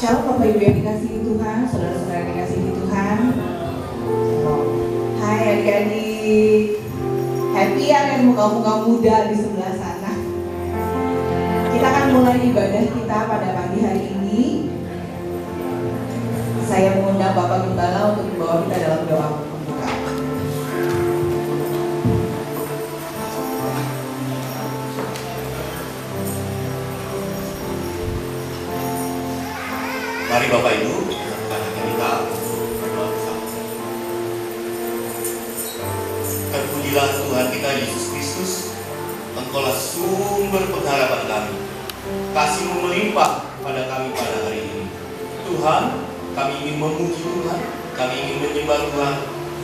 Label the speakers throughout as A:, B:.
A: Shalom Bapak Ibu yang dikasihi Tuhan, saudara-saudara yang dikasihi Tuhan. Hai adik-adik, happy ya kan muka-muka muda di sebelah sana. Kita akan mulai ibadah kita pada pagi hari ini. Saya mengundang Bapak Gembala untuk membawa kita dalam doa pembuka.
B: Mari Bapak Ibu, kita berdoa bersama. Terpujilah Tuhan kita Yesus Kristus, Engkaulah sumber pengharapan kami. Kasih-Mu melimpah pada kami pada hari ini. Tuhan, kami ingin memuji Tuhan, kami ingin menyembah Tuhan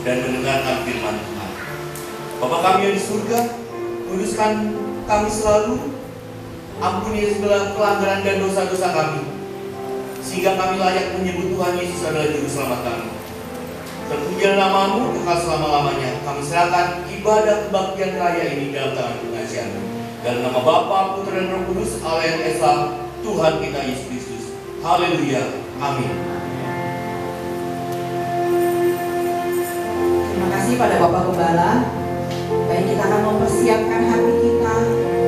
B: dan mendengarkan firman Tuhan. Bapa kami yang di surga, kuduskan kami selalu, ampuni segala pelanggaran dan dosa-dosa kami, sehingga kami layak menyebut Tuhan Yesus adalah Juru Selamat kami. Terpujilah nama-Mu kekal selama-lamanya. Kami serahkan ibadah kebaktian raya ini dalam tangan pengasihan-Mu. Dalam nama Bapa, Putra dan Roh Kudus, Allah yang Esa, Tuhan kita Yesus Kristus. Haleluya. Amin.
A: Terima kasih pada Bapak Gembala. Baik, kita akan mempersiapkan hati kita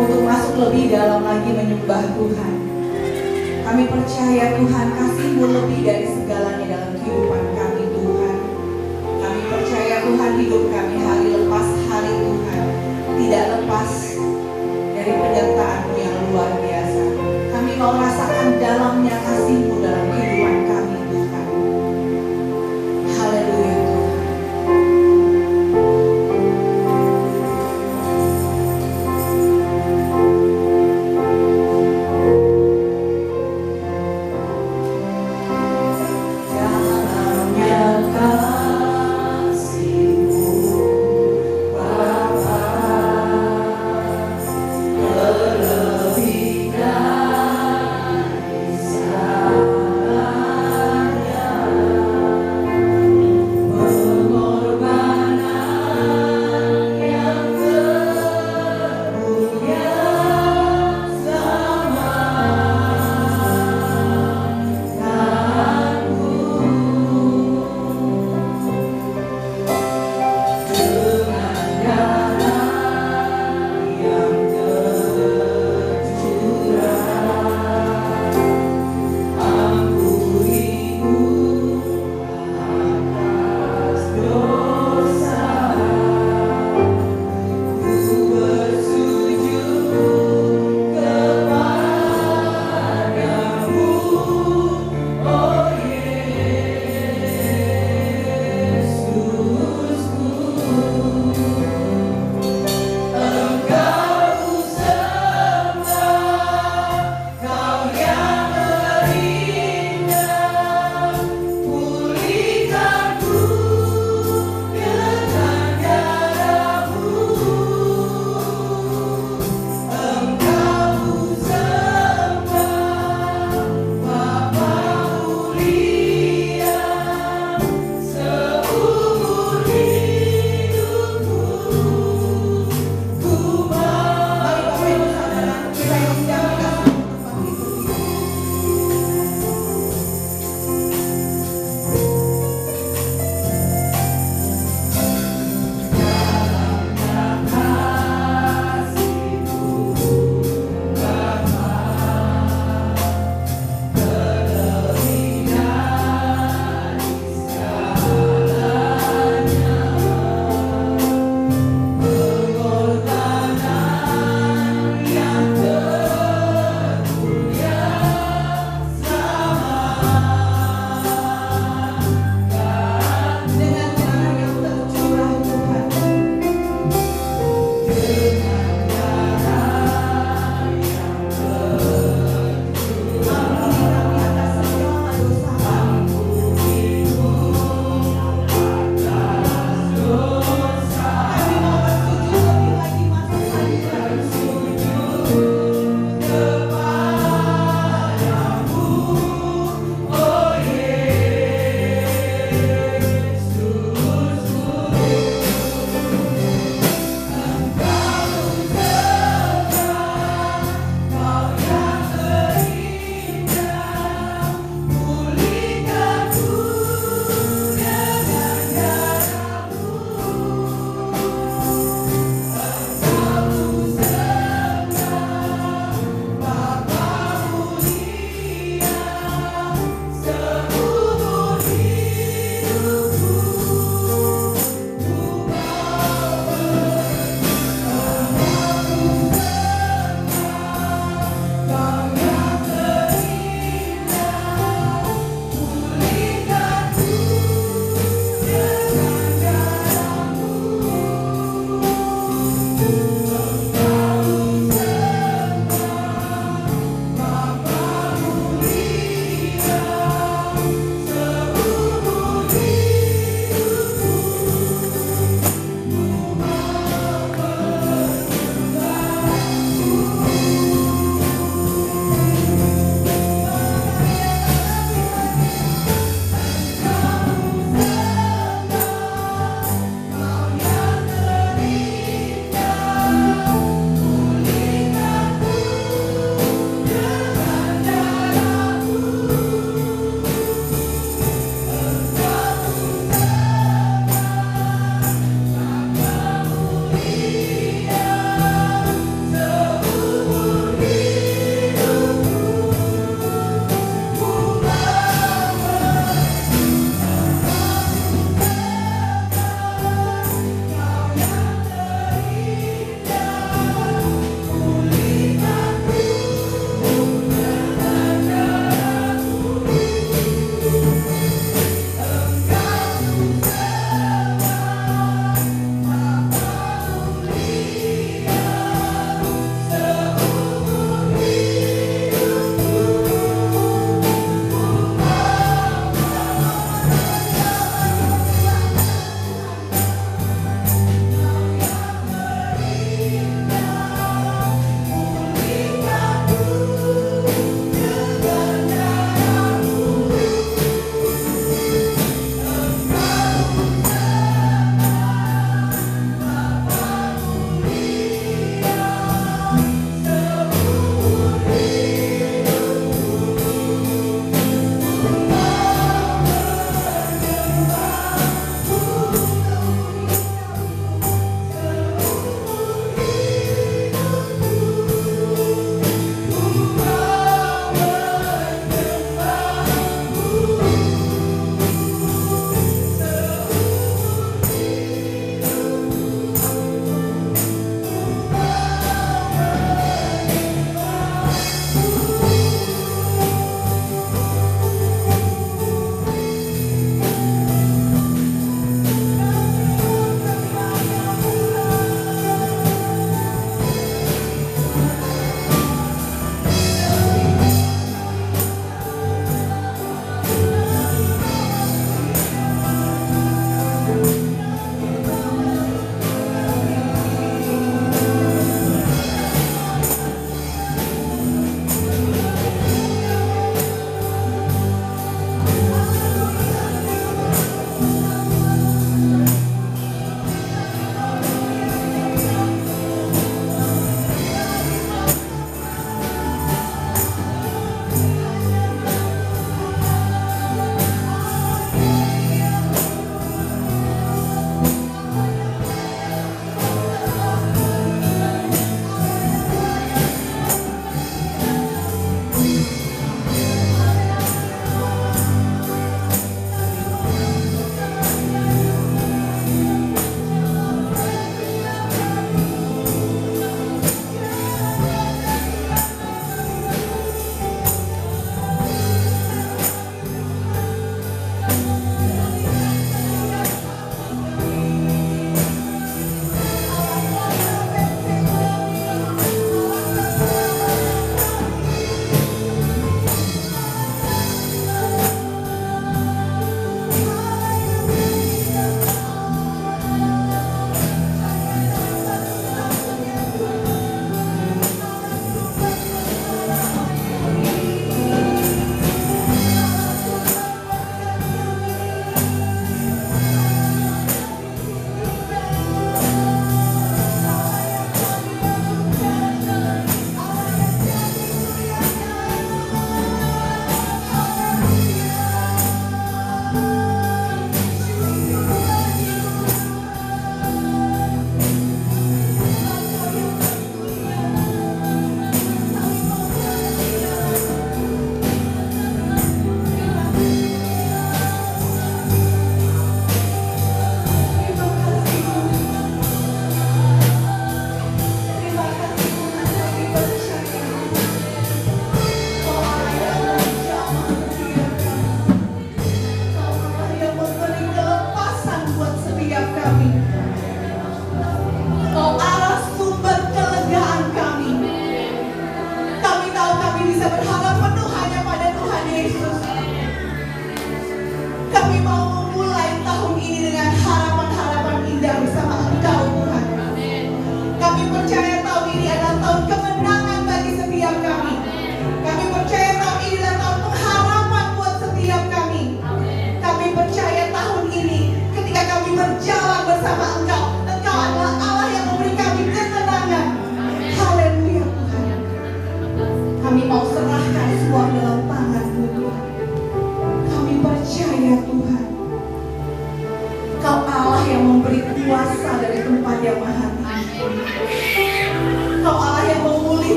A: untuk masuk lebih dalam lagi menyembah Tuhan. Kami percaya Tuhan, kasih-Mu lebih dari segalanya dalam kehidupan kami Tuhan. Kami percaya Tuhan, hidup kami hari lepas hari Tuhan tidak lepas dari penyertaan-Mu yang luar biasa. Kami mau rasakan dalamnya kasih-Mu dalam kehidupan kami Tuhan. Haleluya Tuhan.
C: Dalamnya kasih-Mu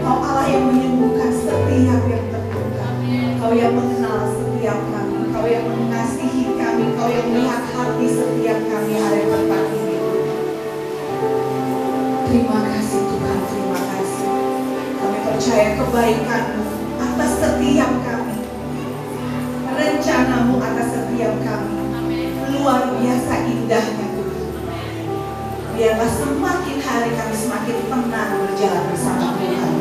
A: Kau Allah yang menyembuhkan setiap yang terluka. Kau yang mengenal setiap kami. Kau yang mengasihi kami. Kau yang melihat hati setiap kami hari tempat ini. Terima kasih Tuhan, terima kasih. Kami percaya kebaikan-Mu atas setiap kami. Rencana-Mu atas setiap kami. Luar biasa indahnya Tuhan. Biarlah semakin hari kami semakin tenang berjalan bersama Tuhan.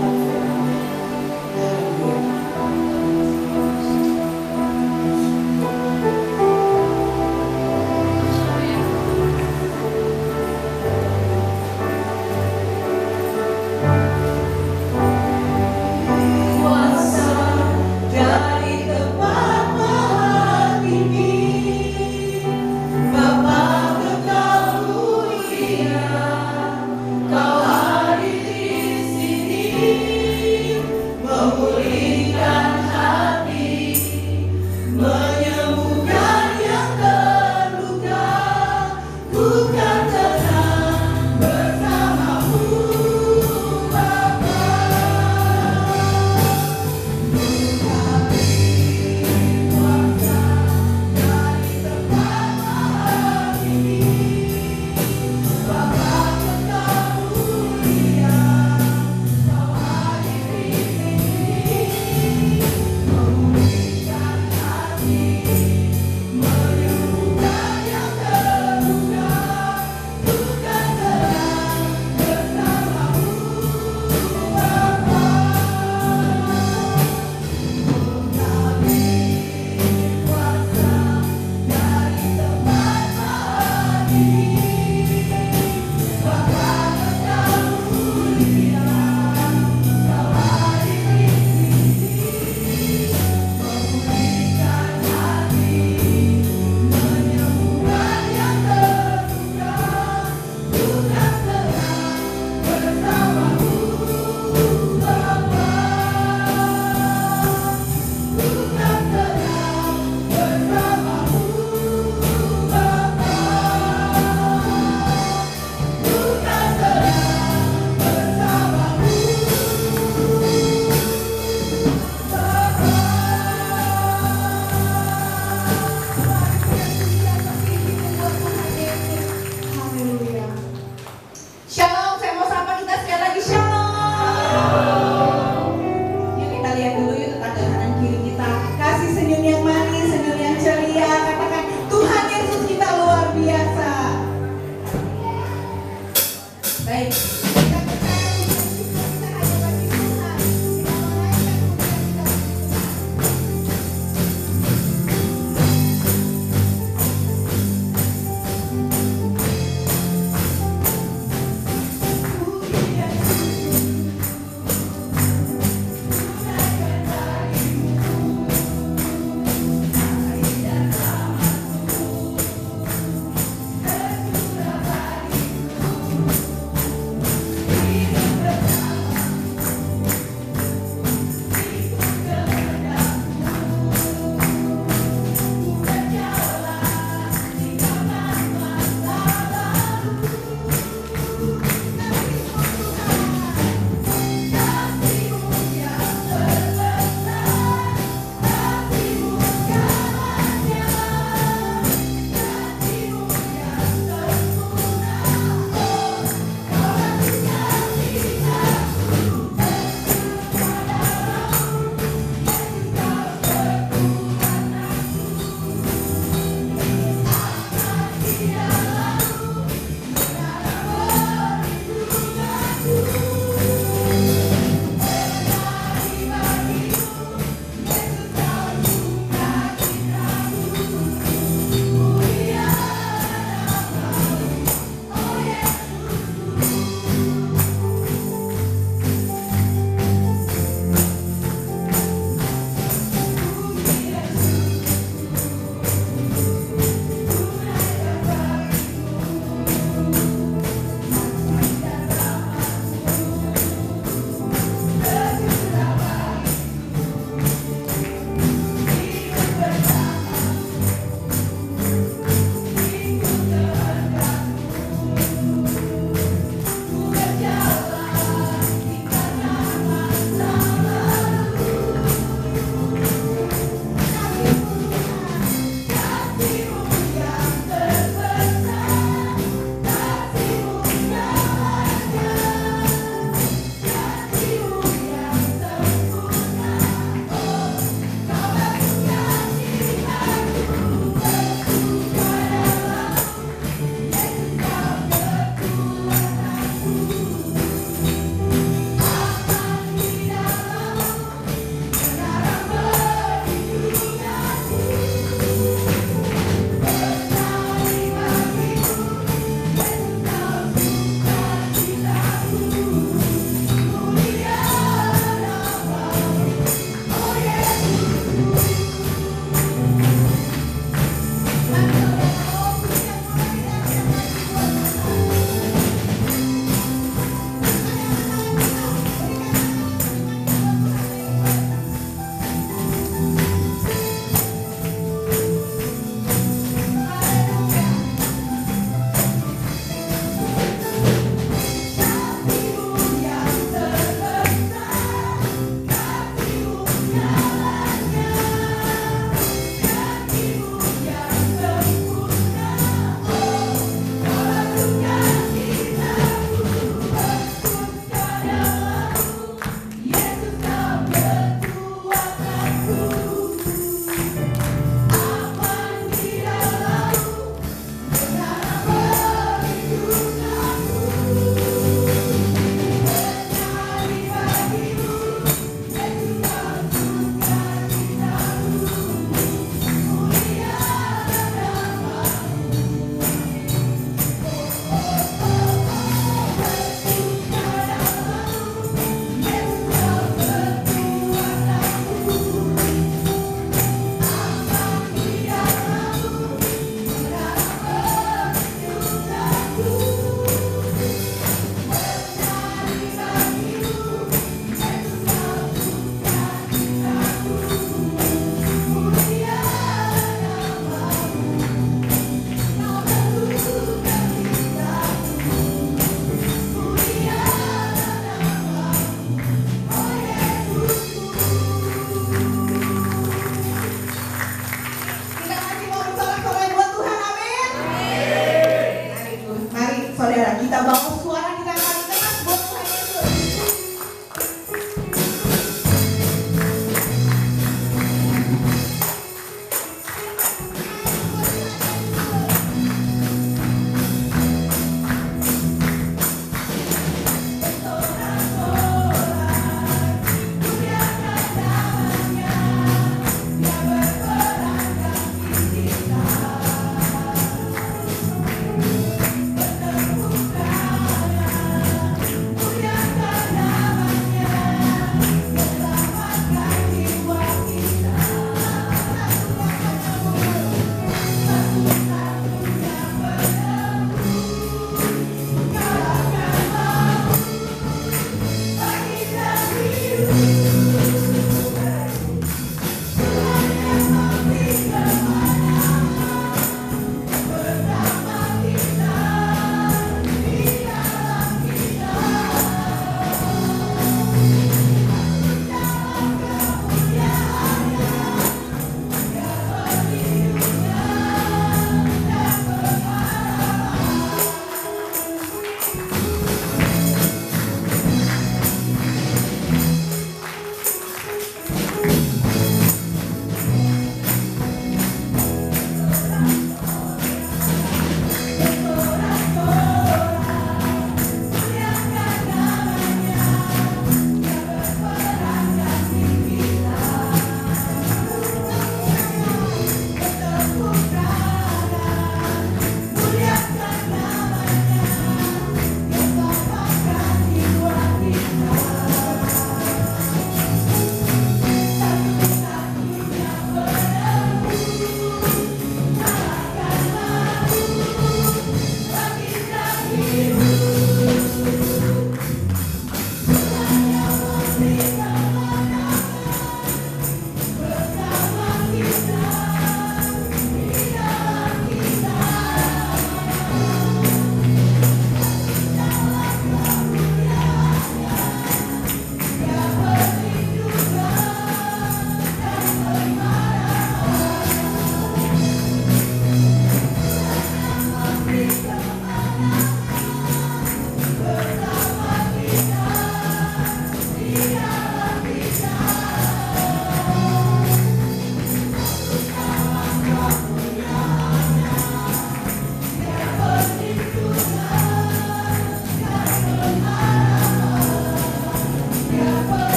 A: Saudara, kita bawa suara kita akan keras buat Tuhan Yesus.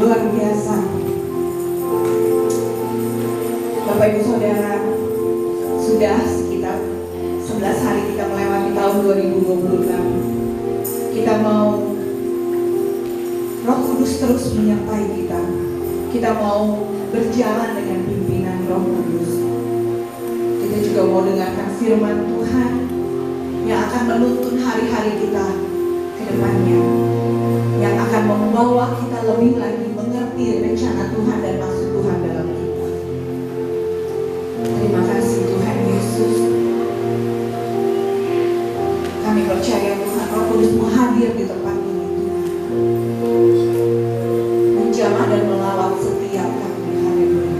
A: Luar biasa. Bapak Ibu Saudara, sudah sekitar 11 hari kita melewati tahun 2026. Kita mau Roh Kudus terus menyertai kita. Kita mau berjalan dengan pimpinan Roh Kudus. Kita juga mau dengarkan firman Tuhan yang akan menuntun hari-hari kita ke depannya, yang akan membawa kita lebih lagi mengerti rencana Tuhan dan maksud Tuhan dalam kita. Terima kasih Tuhan Yesus. Kami percaya Tuhan Roh Kudus mau hadir di tempat ini, Tuhan, menjamah dan melawat setiap kami. Haleluya.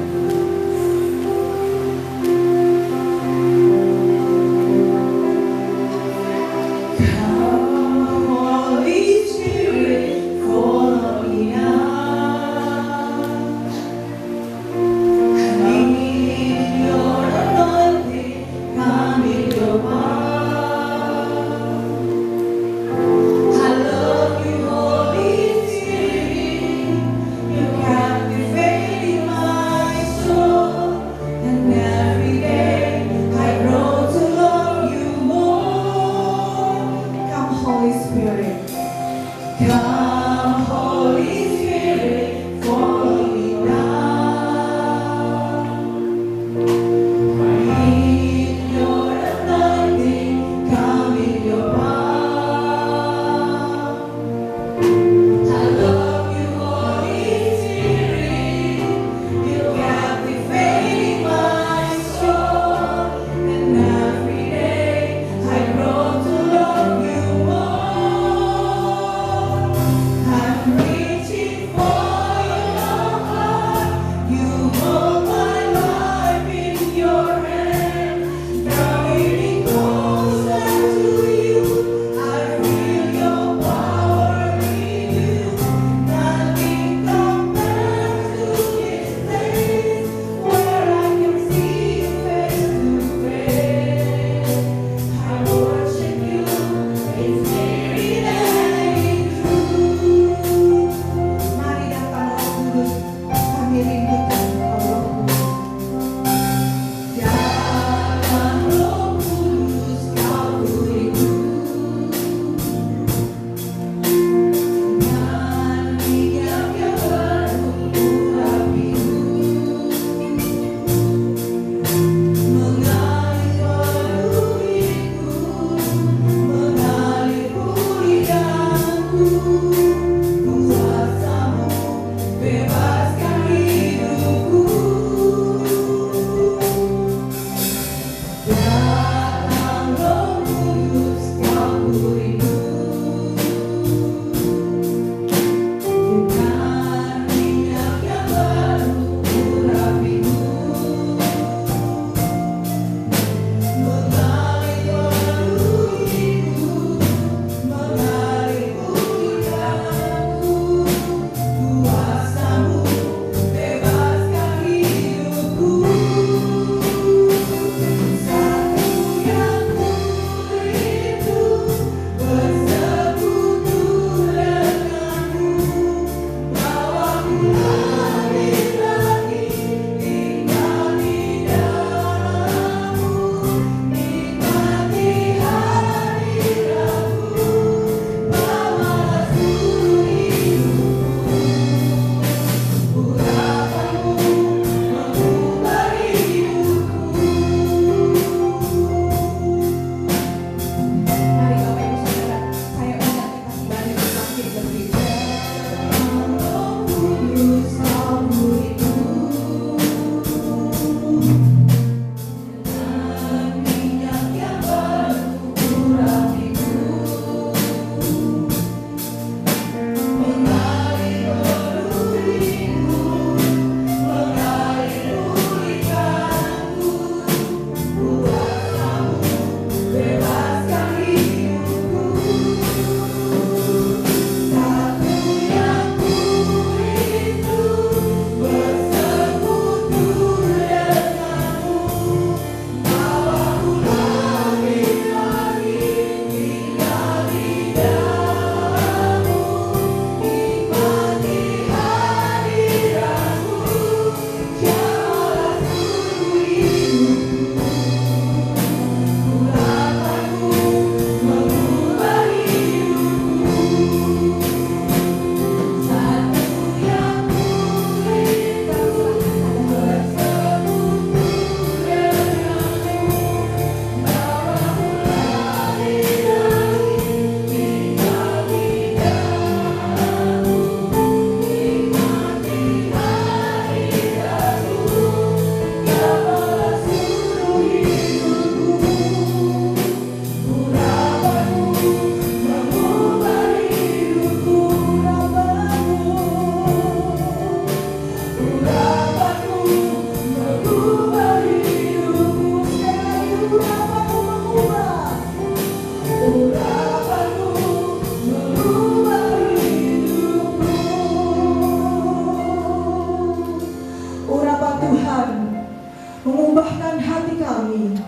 C: mengubahkan hati kami.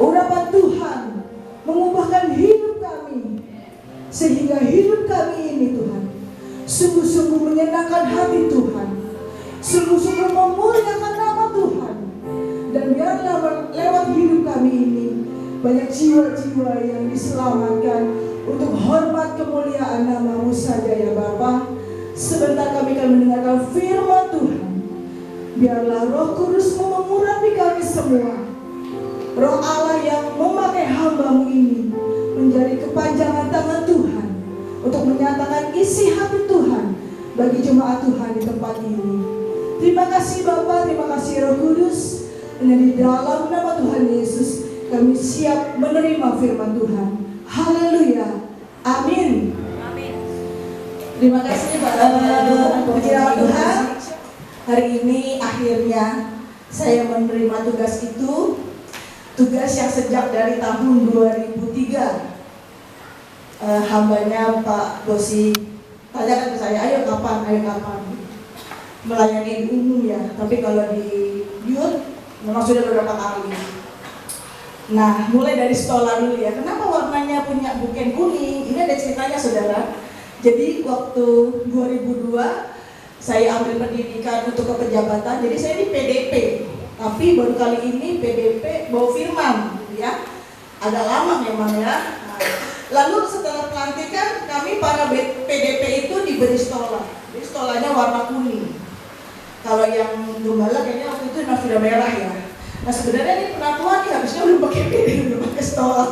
C: Urapan Tuhan mengubahkan hidup kami, sehingga hidup kami ini Tuhan sungguh-sungguh menyenangkan hati Tuhan, sungguh-sungguh memuliakan nama Tuhan. Dan biarlah lewat hidup kami ini banyak jiwa-jiwa yang diselamatkan untuk hormat kemuliaan nama-Mu saja ya Bapa. Sebentar kami akan mendengarkan firman Tuhan. Biarlah Roh Kudus mengurapi kami semua. Roh Allah yang memakai hamba-Mu ini menjadi kepanjangan tangan Tuhan untuk menyatakan isi hati Tuhan bagi jemaat Tuhan di tempat ini. Terima kasih Bapa, terima kasih Roh Kudus. Dan di dalam nama Tuhan Yesus kami siap menerima firman Tuhan. Haleluya. Amin.
A: Terima kasih puji nama Tuhan. Hari ini akhirnya saya menerima tugas itu. Tugas yang sejak dari tahun 2003 hambanya Pak Bosi tanyakan ke saya, ayo kapan melayani di umum ya. Tapi kalau di youth memang sudah beberapa kali. Nah, mulai dari stola dulu ya. Kenapa warnanya punya buken kuning? Ini ada ceritanya saudara. Jadi waktu 2002 saya ambil pendidikan untuk kepejabatan. Jadi saya di PDP. Tapi baru kali ini PDP bawa firman ya. Agak lama memang ya. Nah, lalu setelah pelantikan kami para PDP itu diberi stola. Jadi stolanya warna kuning. Kalau yang gembala kayaknya waktu itu memang sudah merah ya. Nah sebenarnya ini penatuan nih habisnya belum pakai PD, belum pakai stola.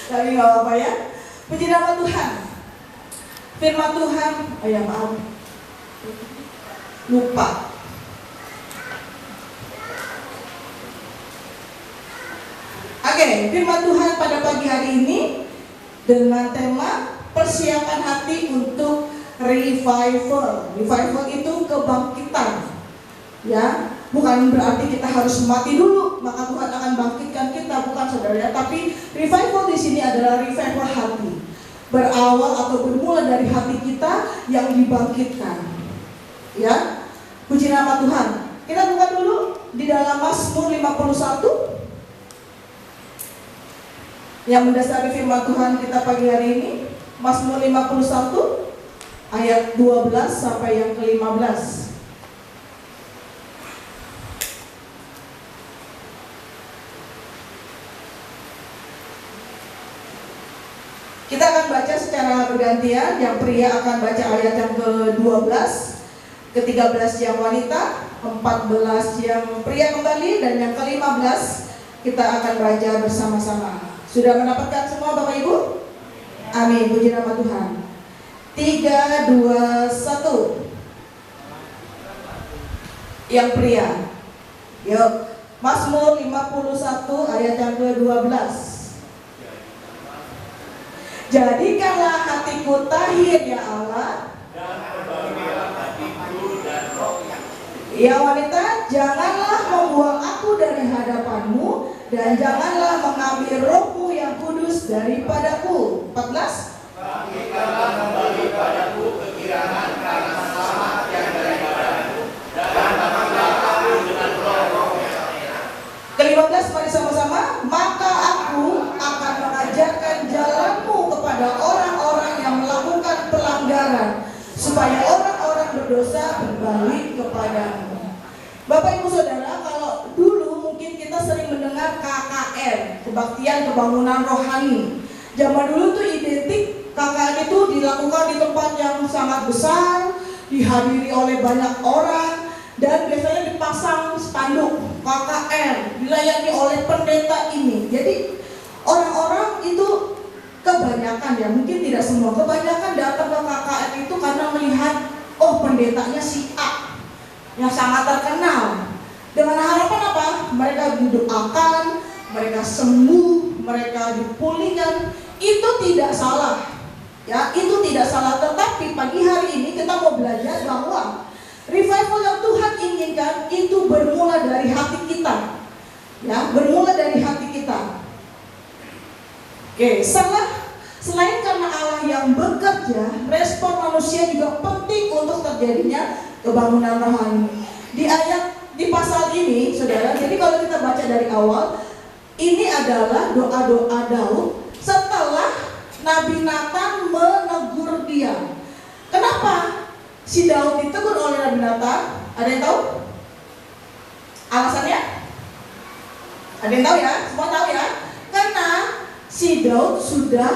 A: Tapi nggak apa-apa ya. Puji nama Tuhan. Firman Tuhan, oh ya maaf, lupa. Oke, firman Tuhan pada pagi hari ini dengan tema persiapan hati untuk revival. Revival itu kebangkitan, ya. Bukan berarti kita harus mati dulu maka Tuhan akan bangkitkan kita, bukan saudara. Tapi revival di sini adalah revival hati, berawal atau bermula dari hati kita yang dibangkitkan. Ya, puji nama Tuhan. Kita buka dulu di dalam Mazmur 51 yang mendasari firman Tuhan kita pagi hari ini. Mazmur 51 ayat 12 sampai yang ke-15. Kita akan baca secara bergantian. Yang pria akan baca ayat yang ke-12, ke-13 yang wanita, 14 yang pria kembali, dan yang ke-15 kita akan baca bersama-sama. Sudah mendapatkan semua Bapak Ibu? Amin, puji nama Tuhan. 3, 2, 1. Yang pria. Yuk, Mazmur 51 ayat yang ke-12. Jadikanlah hatiku tahir ya Allah, dan perbaikilah hatiku dan rohnya. Ya wanita, janganlah membuang aku dari hadapanmu, dan janganlah mengambil rohmu yang kudus daripadaku. 14. Bangkitkanlah kembali padaku kekiraman karena selamat yang daripadamu, dan bangkitlah aku dengan roh yang enak. Ke-15 mari sama-sama. Maka aku akan mengajarkan jalanmu kepada orang-orang yang melakukan pelanggaran, supaya orang-orang berdosa berbalik kepadamu. Bapak Ibu Saudara, kalau dulu mungkin kita sering mendengar KKR, kebaktian kebangunan rohani. Zaman dulu tuh identik KKR itu dilakukan di tempat yang sangat besar, dihadiri oleh banyak orang, dan biasanya dipasang spanduk KKR, dilayani oleh pendeta ini. Jadi orang-orang itu kebanyakan ya, mungkin tidak semua, kebanyakan datang ke KKR itu karena melihat, oh pendetanya si A yang sangat terkenal. Dengan harapan apa? Mereka didoakan, mereka sembuh, mereka dipulihkan. Itu tidak salah, ya, itu tidak salah. Tetapi pagi hari ini kita mau belajar bahwa revival yang Tuhan inginkan itu bermula dari hati kita, ya, bermula dari hati kita. Oke, selain karena Allah yang bekerja, respon manusia juga penting untuk terjadinya kebangunan rohani. Di ayat
C: di pasal ini, saudara, jadi kalau kita baca dari awal, ini adalah doa-doa Daud setelah Nabi Nathan menegur dia. Kenapa si Daud ditegur oleh Nabi Nathan? Ada yang tahu? Alasannya? Ada yang tahu ya? Semua tahu ya? Karena si Daud sudah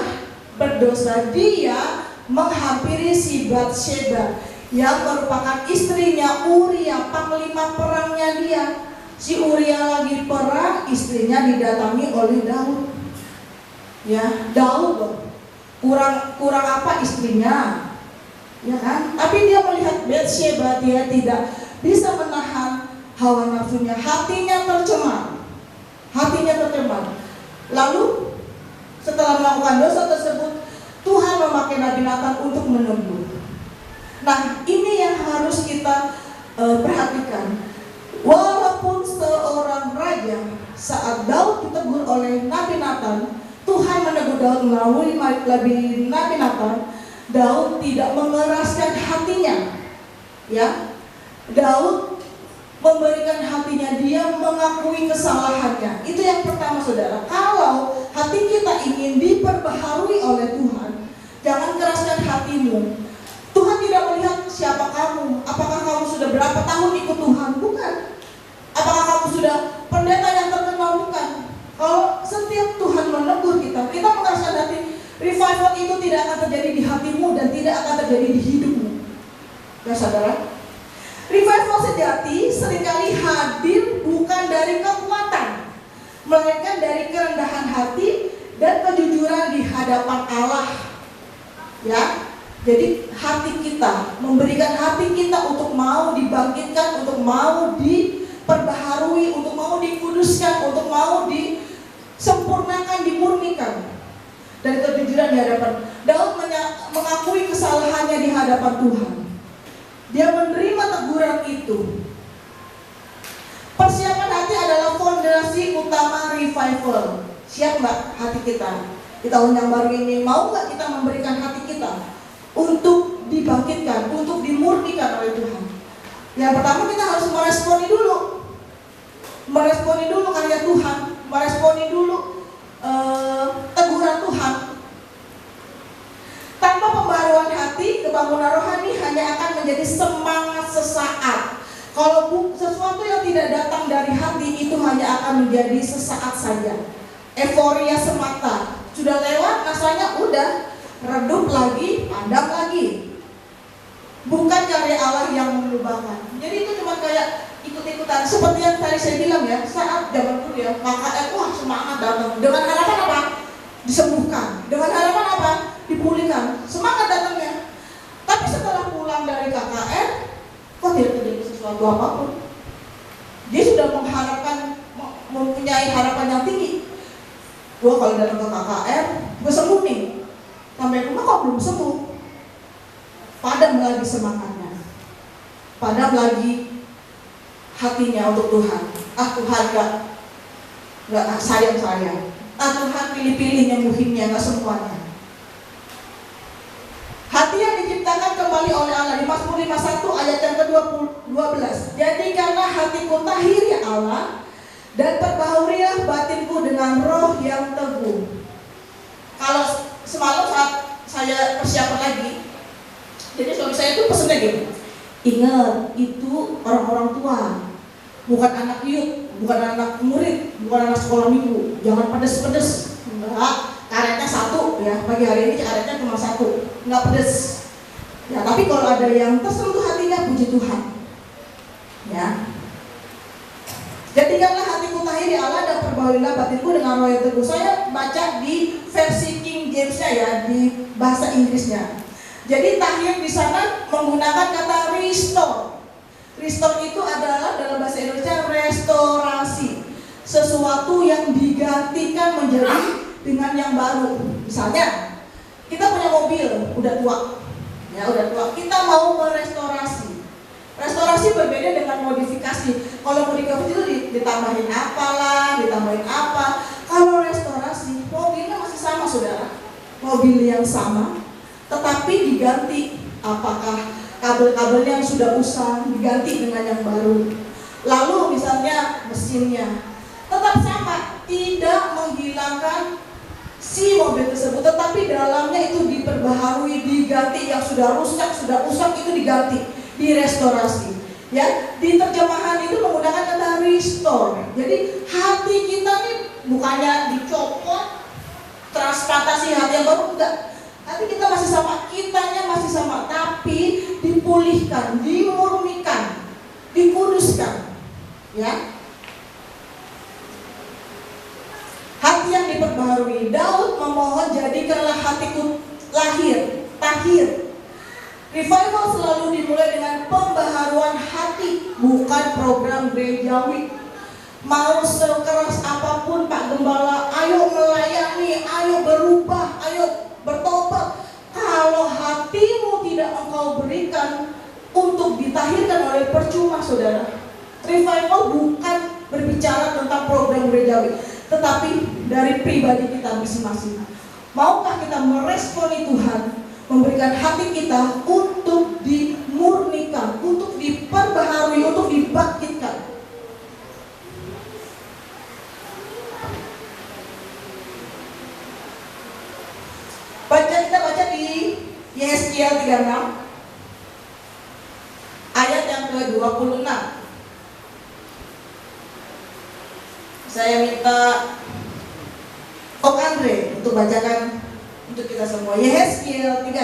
C: berdosa. Dia menghampiri si Batsheba yang merupakan istrinya Uria, panglima perangnya dia. Si Uria lagi perang, istrinya didatangi oleh Daud. Ya, Daud kurang apa istrinya? Ya kan? Tapi dia melihat Batsheba, dia tidak bisa menahan hawa nafsunya, hatinya tercemar. Lalu setelah melakukan dosa tersebut, Tuhan memakai Nabi Nathan untuk menegur. Nah, ini yang harus kita perhatikan. Walaupun seorang raja, saat Daud ditegur oleh Nabi Nathan, Tuhan menegur Daud melalui Nabi Nathan. Daud tidak mengeraskan hatinya. Ya, Daud memberikan hatinya, dia mengakui kesalahannya. Itu yang pertama, saudara. Kalau hati kita ingin diperbaharui oleh Tuhan, jangan keraskan hatimu. Tuhan tidak melihat siapa kamu, apakah kamu sudah berapa tahun ikut Tuhan, bukan. Apakah kamu sudah pendeta yang terkenal, bukan. Kalau setiap Tuhan menegur kita mengeraskan hati, revival itu tidak akan terjadi di hatimu dan tidak akan terjadi di hidupmu. Ya saudara, revival sejati seringkali hadir bukan dari kekuatan, melainkan dari kerendahan hati dan kejujuran di hadapan Allah. Ya, jadi hati kita, memberikan hati kita untuk mau dibangkitkan, untuk mau diperbaharui, untuk mau dikuduskan, untuk mau disempurnakan, dimurnikan. Dan kejujuran di hadapan. Daud mengakui kesalahannya di hadapan Tuhan. Dia menerima teguran itu. Persiapan hati adalah fondasi utama revival. Siap nggak hati kita? Di tahun yang baru ini, mau nggak kita memberikan hati kita untuk dibangkitkan, untuk dimurnikan oleh Tuhan? Yang pertama, kita harus meresponi dulu karya Tuhan, meresponi dulu teguran Tuhan. Tanpa pembaharuan hati, kebangunan rohani hanya akan menjadi semangat sesaat. Kalau sesuatu yang tidak datang dari hati, itu hanya akan menjadi sesaat saja, euforia semata. Sudah lewat, rasanya udah redup lagi, padam lagi. Bukan karya Allah yang mengubahkan. Jadi itu cuma kayak ikut-ikutan. Seperti yang tadi saya bilang ya, saat zaman dulu ya, KKR, wah semangat datang. Dengan harapan apa? Disembuhkan. Dengan harapan apa? Dipulihkan. Semangat datangnya. Tapi setelah pulang dari KKR, kok tidak terjadi sesuatu apapun. Dia sudah mempunyai harapan yang tinggi. Gua kalau datang ke KKR, gue sembuh nih. Sampai rumah kok belum sembuh. Padam lagi semangatnya. Padam lagi hatinya untuk Tuhan. Tuhan gak sayang saya. Tuhan pilih-pilih nyembuhinnya, gak semuanya. Hati yang diciptakan kembali oleh Allah di Mazmur 51 ayat yang ke-12. Jadikanlah hatiku tahir ya Allah, dan perbaharunilah batinku dengan roh yang teguh. Kalau semalam saat saya persiapan lagi, jadi suami saya itu pesennya gitu, ingat itu orang-orang tua, bukan anak youth, bukan anak murid, bukan anak sekolah minggu, jangan pedes-pedes. Enggak, karetnya satu ya, pagi hari ini karetnya cuma satu, enggak pedes ya. Tapi kalau ada yang tersentuh hatinya, puji Tuhan ya. Jadikanlah hatiku tahir ya Allah, dan perbaharunilah batinku dengan roh yang teguh. Saya baca di versi King James-nya ya, di bahasa Inggrisnya. Jadi tahir di sana menggunakan kata restore. Restore itu adalah dalam bahasa Indonesia restorasi, sesuatu yang digantikan menjadi dengan yang baru. Misalnya kita punya mobil udah tua, ya udah tua, kita mau merestorasi. Restorasi berbeda dengan modifikasi. Kalau modifikasi itu ditambahin apalah, ditambahin apa. Kalau restorasi, mobilnya masih sama saudara, mobil yang sama, tetapi diganti. Apakah kabel-kabelnya yang sudah usang diganti dengan yang baru. Lalu misalnya mesinnya tetap sama, tidak menghilangkan si mobil tersebut, tetapi dalamnya itu diperbaharui, diganti, yang sudah rusak, sudah usang itu diganti, direstorasi. Ya, di terjemahan itu menggunakan kata restore. Jadi hati kita nih bukannya dicopot, transplantasi hati yang baru, enggak. Hati kita masih sama, kitanya masih sama, tapi dipulihkan, dimurnikan, dikuduskan. Ya, hati yang diperbaharui. Daud memohon, jadikanlah hatiku tahir. Revival selalu dimulai dengan pembaharuan hati, bukan program gerejawi. Mau sekeras apapun Pak Gembala, ayo melayani, ayo berubah, ayo bertobat. Kalau hatimu tidak engkau berikan untuk ditahirkan oleh, percuma saudara. Revival bukan berbicara tentang program gerejawi, tetapi dari pribadi kita masing-masing. Maukah kita meresponi Tuhan, memberikan hati kita untuk dimurnikan, untuk diperbaharui, untuk dibangkitkan. Kita baca di Yesaya 36 ayat yang ke-26. Saya minta Om Andre untuk bacakan untuk kita semua. Yesaya 36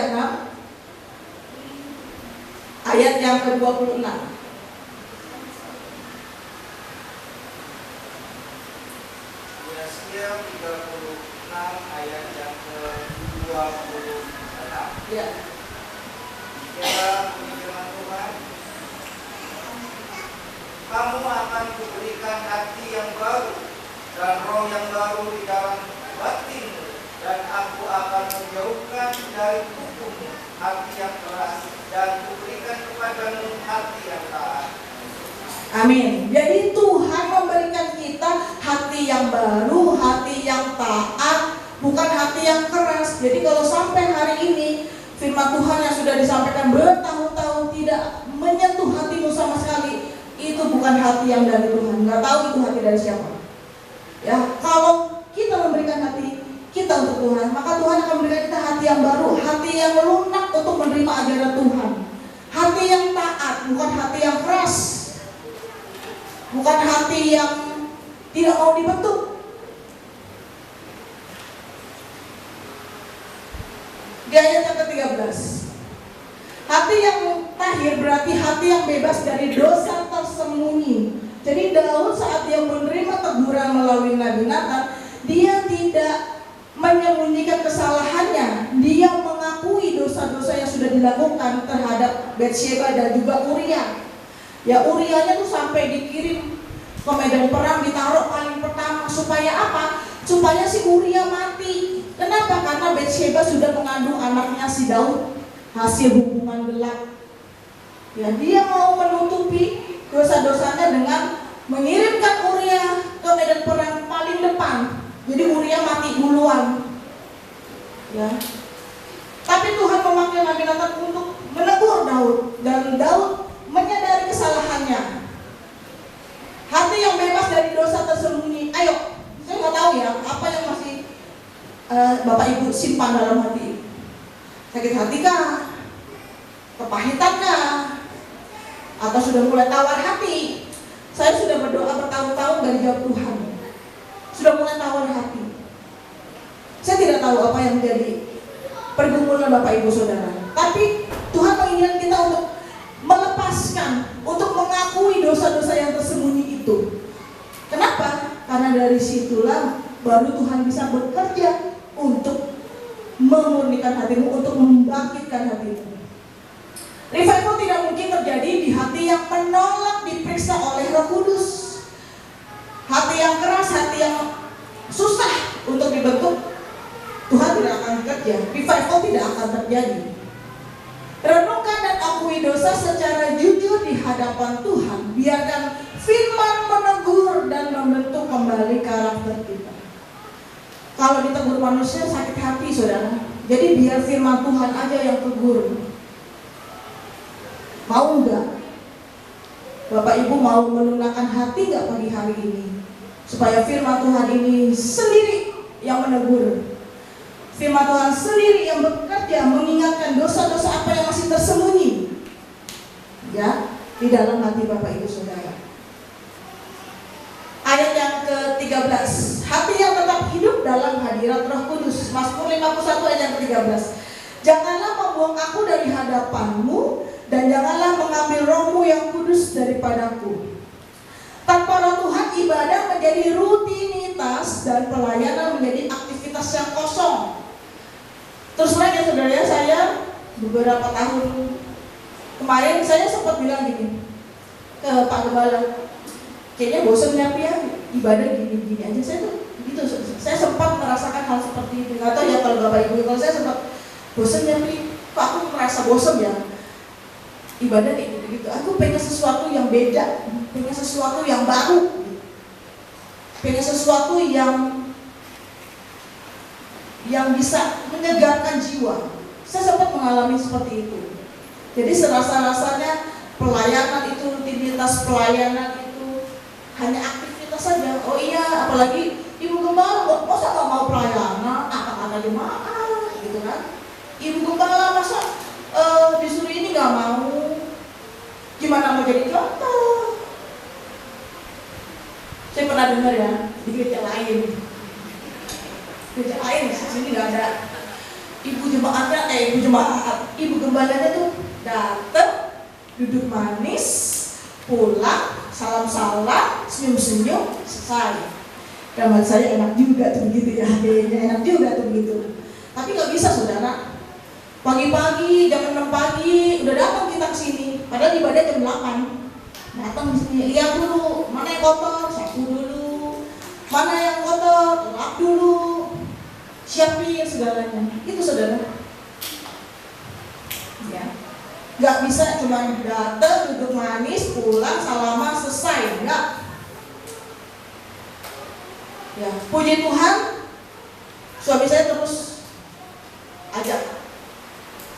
C: ayat yang ke-26.
D: Yesaya 36 ayat yang ke-26.
C: Ya.
D: Demikianlah firman Tuhan. Kamu akan kuberikan hati yang baru dan roh yang baru di dalam batinmu, dan aku akan menjauhkan dari tubuhmu hati yang keras, dan kuberikan kepadamu hati yang taat.
C: Amin. Jadi Tuhan memberikan kita hati yang baru, hati yang taat, bukan hati yang keras. Jadi kalau sampai hari ini firman Tuhan yang sudah disampaikan bertahun-tahun tidak menyentuh hatimu sama sekali, itu bukan hati yang dari Tuhan. Nggak tahu itu hati dari siapa. Ya, kalau kita memberikan hati kita untuk Tuhan, maka Tuhan akan memberikan kita hati yang baru, hati yang lunak untuk menerima ajaran Tuhan, hati yang taat, bukan hati yang keras, bukan hati yang tidak mau dibentuk. Di ayat yang ke-13, hati yang tahir berarti hati yang bebas dari dosa tersembunyi. Jadi Daud saat dia menerima teguran melalui Nabi Nathan, dia tidak menyembunyikan kesalahannya. Dia mengakui dosa-dosa yang sudah dilakukan terhadap Batsheba dan juga Uria. Ya, Urianya tuh sampai dikirim ke medan perang, ditaruh paling pertama. Supaya apa? Supaya si Uria mati. Kenapa? Karena Batsheba sudah mengandung anaknya si Daud, hasil hubungan gelap. Ya, dia mau menutupi dosa-dosanya dengan mengirimkan Uria ke medan perang paling depan. Jadi Uria mati duluan. Ya. Tapi Tuhan memanggil Nabi Nathan untuk menegur Daud, dan Daud menyadari kesalahannya. Hati yang bebas dari dosa tersembunyi. Ayo, saya nggak tahu ya apa yang masih Bapak Ibu simpan dalam hati. Sakit hati kah? Kepahitan kah? Atau sudah mulai tawar hati? Saya sudah berdoa bertahun-tahun dari jawab Tuhan. Sudah mulai tawar hati. Saya tidak tahu apa yang menjadi pergumulan Bapak Ibu Saudara. Tapi Tuhan menginginkan kita untuk melepaskan, untuk mengakui dosa-dosa yang tersembunyi itu. Kenapa? Karena dari situlah baru Tuhan bisa bekerja untuk memurnikan hatimu, untuk membangkitkan hatimu. Revival tidak mungkin terjadi di hati yang menolak diperiksa oleh Roh Kudus. Hati yang keras, hati yang susah untuk dibentuk, Tuhan tidak akan bekerja. Revival tidak akan terjadi. Renungkan dan akui dosa secara jujur di hadapan Tuhan. Biarkan firman menegur dan membentuk kembali karakter kita. Kalau ditegur manusia sakit hati saudara. Jadi biar firman Tuhan aja yang tegur. Mau enggak? Bapak Ibu mau melunakkan hati nggak pagi hari ini? Supaya firman Tuhan ini sendiri yang menegur. Firman Tuhan sendiri yang bekerja mengingatkan dosa-dosa apa yang masih tersembunyi. Ya, di dalam hati Bapak Ibu Saudara. Ayat yang ke-13, hati yang tetap hidup dalam hadirat Roh Kudus. Mazmur 51 ayat yang ke-13. Janganlah membuang aku dari hadapanmu, dan janganlah mengambil rohmu yang kudus daripadaku. Tanpa roh Tuhan, ibadah menjadi rutinitas dan pelayanan menjadi aktivitas yang kosong. Terus terang ya saudara, saya beberapa tahun kemarin saya sempat bilang gini ke Pak Gembala, kayaknya bosan ya ibadah gini-gini aja. Saya tuh gitu, saya sempat merasakan hal seperti itu. Nggak tahu ya kalau Bapak Ibu, kalau saya sempat bosan ya Pak, aku merasa bosan ya ibadah kayak gitu-gitu. Aku pengen sesuatu yang beda, pengen sesuatu yang baru, pengen sesuatu yang bisa menyegarkan jiwa. Saya sempat mengalami seperti itu. Jadi serasa-rasanya pelayanan itu, rutinitas pelayanan itu hanya aktivitas saja. Oh iya, apalagi Ibu Gembala, masa nggak mau pelayanan? Apa-apa jemaah, gitu kan? Ibu Gembala masa disuruh ini nggak mau? Gimana mau jadi contoh? Saya pernah dengar ya di gereja lain. Gereja lain di sini nggak ada. Ibu gembalanya tuh datang, duduk manis, pulang, salam-salam, senyum-senyum, selesai. Gambar saya enak juga tuh begitu ya, kayaknya enak juga tuh begitu. Tapi nggak bisa saudara. Pagi-pagi, jam 6 pagi, udah datang kita ke sini. Padahal ibadah jam 8. Datang di sini, lihat dulu, mana yang kotor, sapu dulu. Mana yang kotor, lap dulu. Siapin segalanya. Itu saudara. Ya. Gak bisa cuma datang, duduk manis, pulang, salaman, selesai. Enggak. Ya, puji Tuhan, suami saya terus ajak.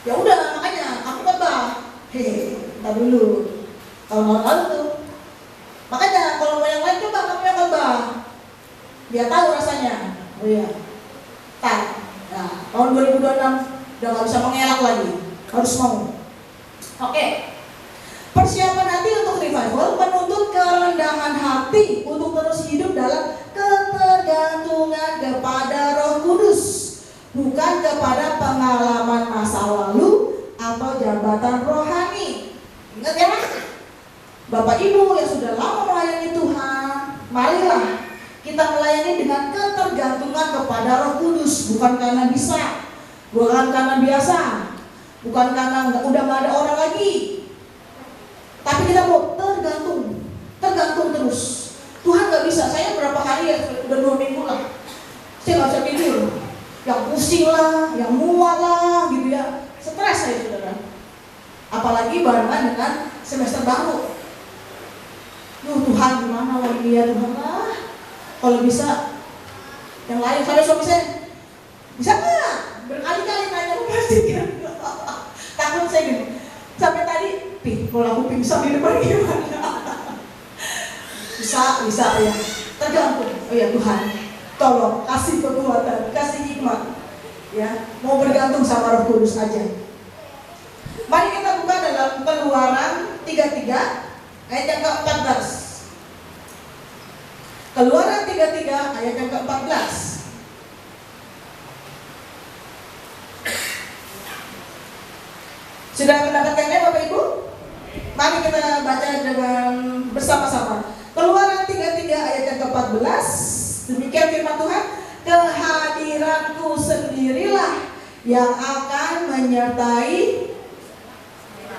C: Ya udah, makanya aku khotbah. Entar dulu. Tahun-tahun lalu tuh. Makanya kalau mau yang lain coba kamu yang khotbah. Dia tahu rasanya. Oh iya. Nah, tahun 2026 udah gak bisa mengelak lagi. Harus mau. Oke. Persiapan hati untuk revival menuntut kerendahan hati untuk terus hidup dalam ketergantungan kepada Roh Kudus, bukan kepada pengalaman masa lalu atau jabatan rohani. Ingat ya, Bapak Ibu yang sudah lama melayani Tuhan, marilah kita melayani dengan ketergantungan kepada Roh Kudus, bukan karena bisa, bukan karena biasa, bukan karena udah nggak ada orang lagi. Tapi kita mau tergantung terus. Tuhan nggak bisa. Saya berapa hari ya, udah 2 minggu lah, saya nggak bisa tidur. Yang pusing lah, yang mual lah, gitu ya. Stres saya saudara. Apalagi barengan dengan semester baru. Tuhan gimana lagi ya Tuhan lah. Kalau bisa, yang lain. Sampai suami saya, bisa nggak? Berkali-kali nanya memastikan. Takut saya gini. Sampai tadi, kalau aku pingsan di depan gimana? Bisa ya. Tergantung. Oh ya Tuhan, tolong kasih kekuatan, kasih hikmat. Ya, mau bergantung sama Roh Kudus aja. Mari kita buka dalam Keluaran 33 ayat yang ke-14. Keluaran 33 ayat yang ke-14. Sudah mendapatkannya Bapak Ibu? Mari kita baca dengan bersama-sama. Keluaran 33 ayat yang ke-14. Demikian firman Tuhan, kehadiranku sendirilah yang akan menyertai.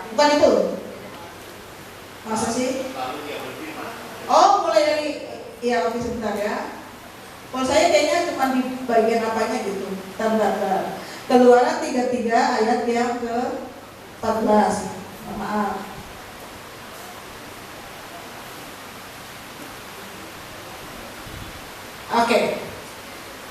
C: Bukan itu? Masa sih? Oh, mulai dari, ya oke sebentar ya. Kalau saya kayaknya cuma di bagian apanya gitu. Tanda. Keluaran 33 ayat yang ke-14. Maaf. Oke.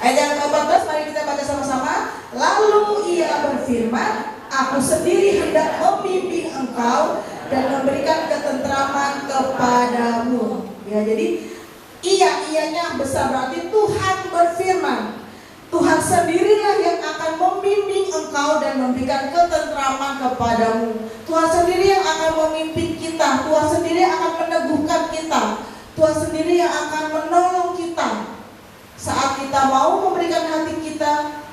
C: Ayat yang ke-14 mari kita baca sama-sama. Lalu ia berfirman, aku sendiri hendak membimbing engkau dan memberikan ketentraman kepadamu. Ya, jadi iya-iyanya besar, berarti Tuhan berfirman. Tuhan sendirilah yang akan membimbing engkau dan memberikan ketentraman kepadamu. Tuhan sendiri yang akan memimpin kita. Tuhan sendiri yang akan meneguhkan kita. Tuhan sendiri yang akan menolong kita. Saat kita mau memberikan hati kita,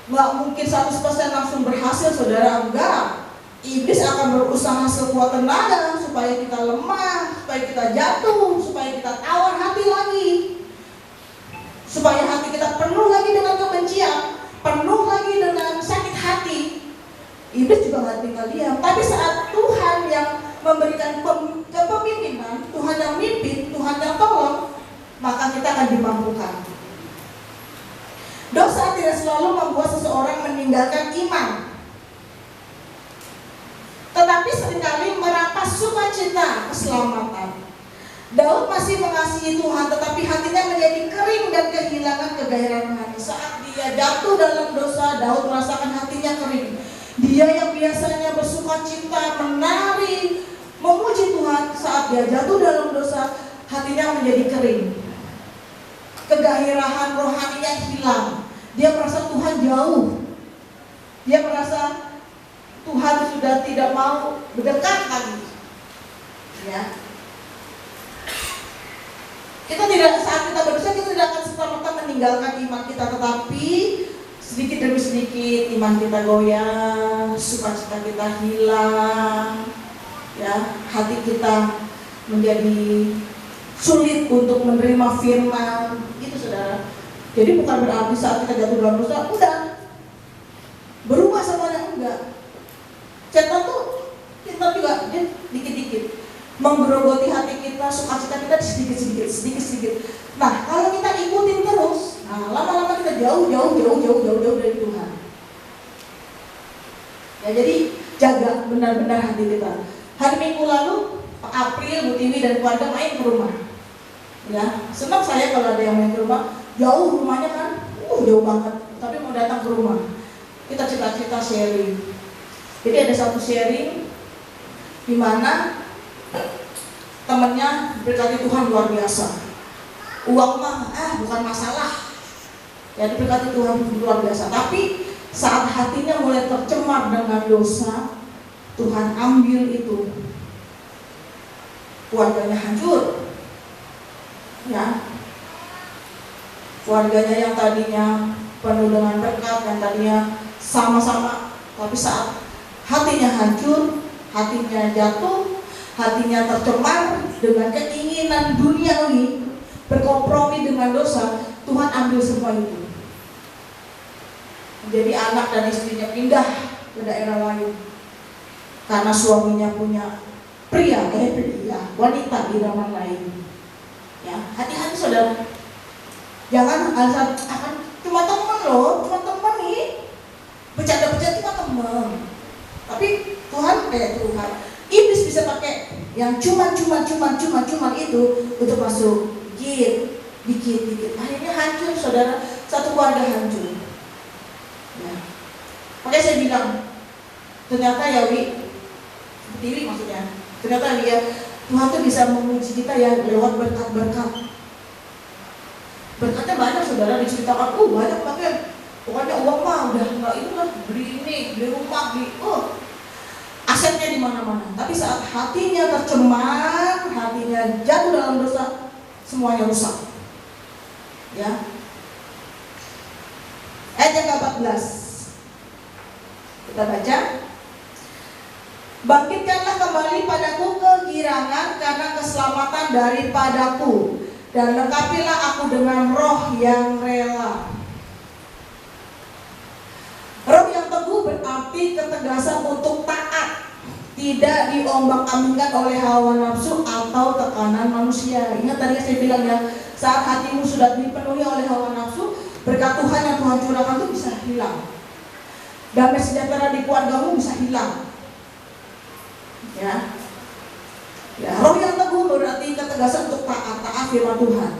C: nggak mungkin 100% langsung berhasil, saudara. Enggak. Iblis akan berusaha sekuat tenaga supaya kita lemah, supaya kita jatuh, supaya kita tawar hati lagi, supaya hati kita penuh lagi dengan kebencian, penuh lagi dengan sakit hati. Iblis juga nggak tinggal diam. Tapi saat Tuhan yang memberikan kepemimpinan, Tuhan yang mimpin, Tuhan yang tolong, maka kita akan dimampukan. Dosa tidak selalu membuat seseorang meninggalkan iman, tetapi seringkali merampas sukacita keselamatan. Daud masih mengasihi Tuhan, tetapi hatinya menjadi kering dan kehilangan kegairahan hati. Saat dia jatuh dalam dosa, Daud merasakan hatinya kering. Dia yang biasanya bersukacita, menari, memuji Tuhan, saat dia jatuh dalam dosa, hatinya menjadi kering. Kegairahan rohaninya hilang. Dia merasa Tuhan jauh. Dia merasa Tuhan sudah tidak mau berdekat lagi. Ya. Kita tidak, saat kita berdosa, kita tidak akan serta-merta meninggalkan iman kita, tetapi sedikit demi sedikit iman kita goyah, sukacita kita hilang, ya, hati kita menjadi sulit untuk menerima firman. Itu, saudara. Jadi bukan berarti saat kita jatuh dalam dosa, udah berubah semuanya, enggak. Setan tuh pintar juga, dia dikit-dikit menggerogoti hati kita, sukacita kita sedikit-sedikit. Nah, kalau kita ikutin terus, nah lama-lama kita jauh dari Tuhan. Ya, jadi jaga benar-benar hati kita. Hari Minggu lalu, Pak April, Bu Tiwi dan keluarga main ke rumah. Ya, senang saya kalau ada yang main ke rumah. Jauh rumahnya kan, jauh banget. Tapi mau datang ke rumah, kita cerita-cerita sharing. Jadi ada satu sharing di mana temannya berkati Tuhan luar biasa. Uang mah bukan masalah. Ya, diberkati Tuhan luar biasa. Tapi saat hatinya mulai tercemar dengan dosa, Tuhan ambil itu. Keluarganya hancur. Ya. Keluarganya yang tadinya penuh dengan berkat, yang tadinya sama-sama, tapi saat hatinya hancur, hatinya jatuh, hatinya tercemar dengan keinginan duniawi, berkompromi dengan dosa, Tuhan ambil semua itu. Jadi anak dan istrinya pindah ke daerah lain karena suaminya punya wanita idaman lain. Ya, hati-hati saudara. Jangan alasan akan cuma teman loh, cuma teman nih, bercanda-bercanda cuma teman. Tapi Tuhan, Iblis bisa pakai yang cuma itu untuk masuk dikit. Akhirnya hancur, saudara, satu keluarga hancur. Ya. Makanya saya bilang, ternyata ya Tiwi maksudnya, ternyata dia Tuhan tuh bisa memuji kita ya lewat berkat-berkat. Berkatnya banyak, saudara, diceritakan, banyak, pakai pokoknya uang mah udah nggak itu lah, beli ini, beli rumah, asetnya di mana-mana. Tapi saat hatinya tercemar, hatinya jatuh dalam dosa, semuanya rusak. Ya. Ayat yang ke-14. Kita baca. Bangkitkanlah kembali padaku kegirangan karena keselamatan daripadaku, dan lengkapilah aku dengan roh yang rela. Roh yang teguh berarti ketegasan untuk taat, tidak diombang-ambingkan oleh hawa nafsu atau tekanan manusia. Ingat tadi saya bilang ya, saat hatimu sudah dipenuhi oleh hawa nafsu, berkat Tuhan yang Tuhan curahkan itu bisa hilang. Damai sejahtera di keluargamu bisa hilang. Ya, roh yang teguh berarti ketegasan untuk taat firman Tuhan,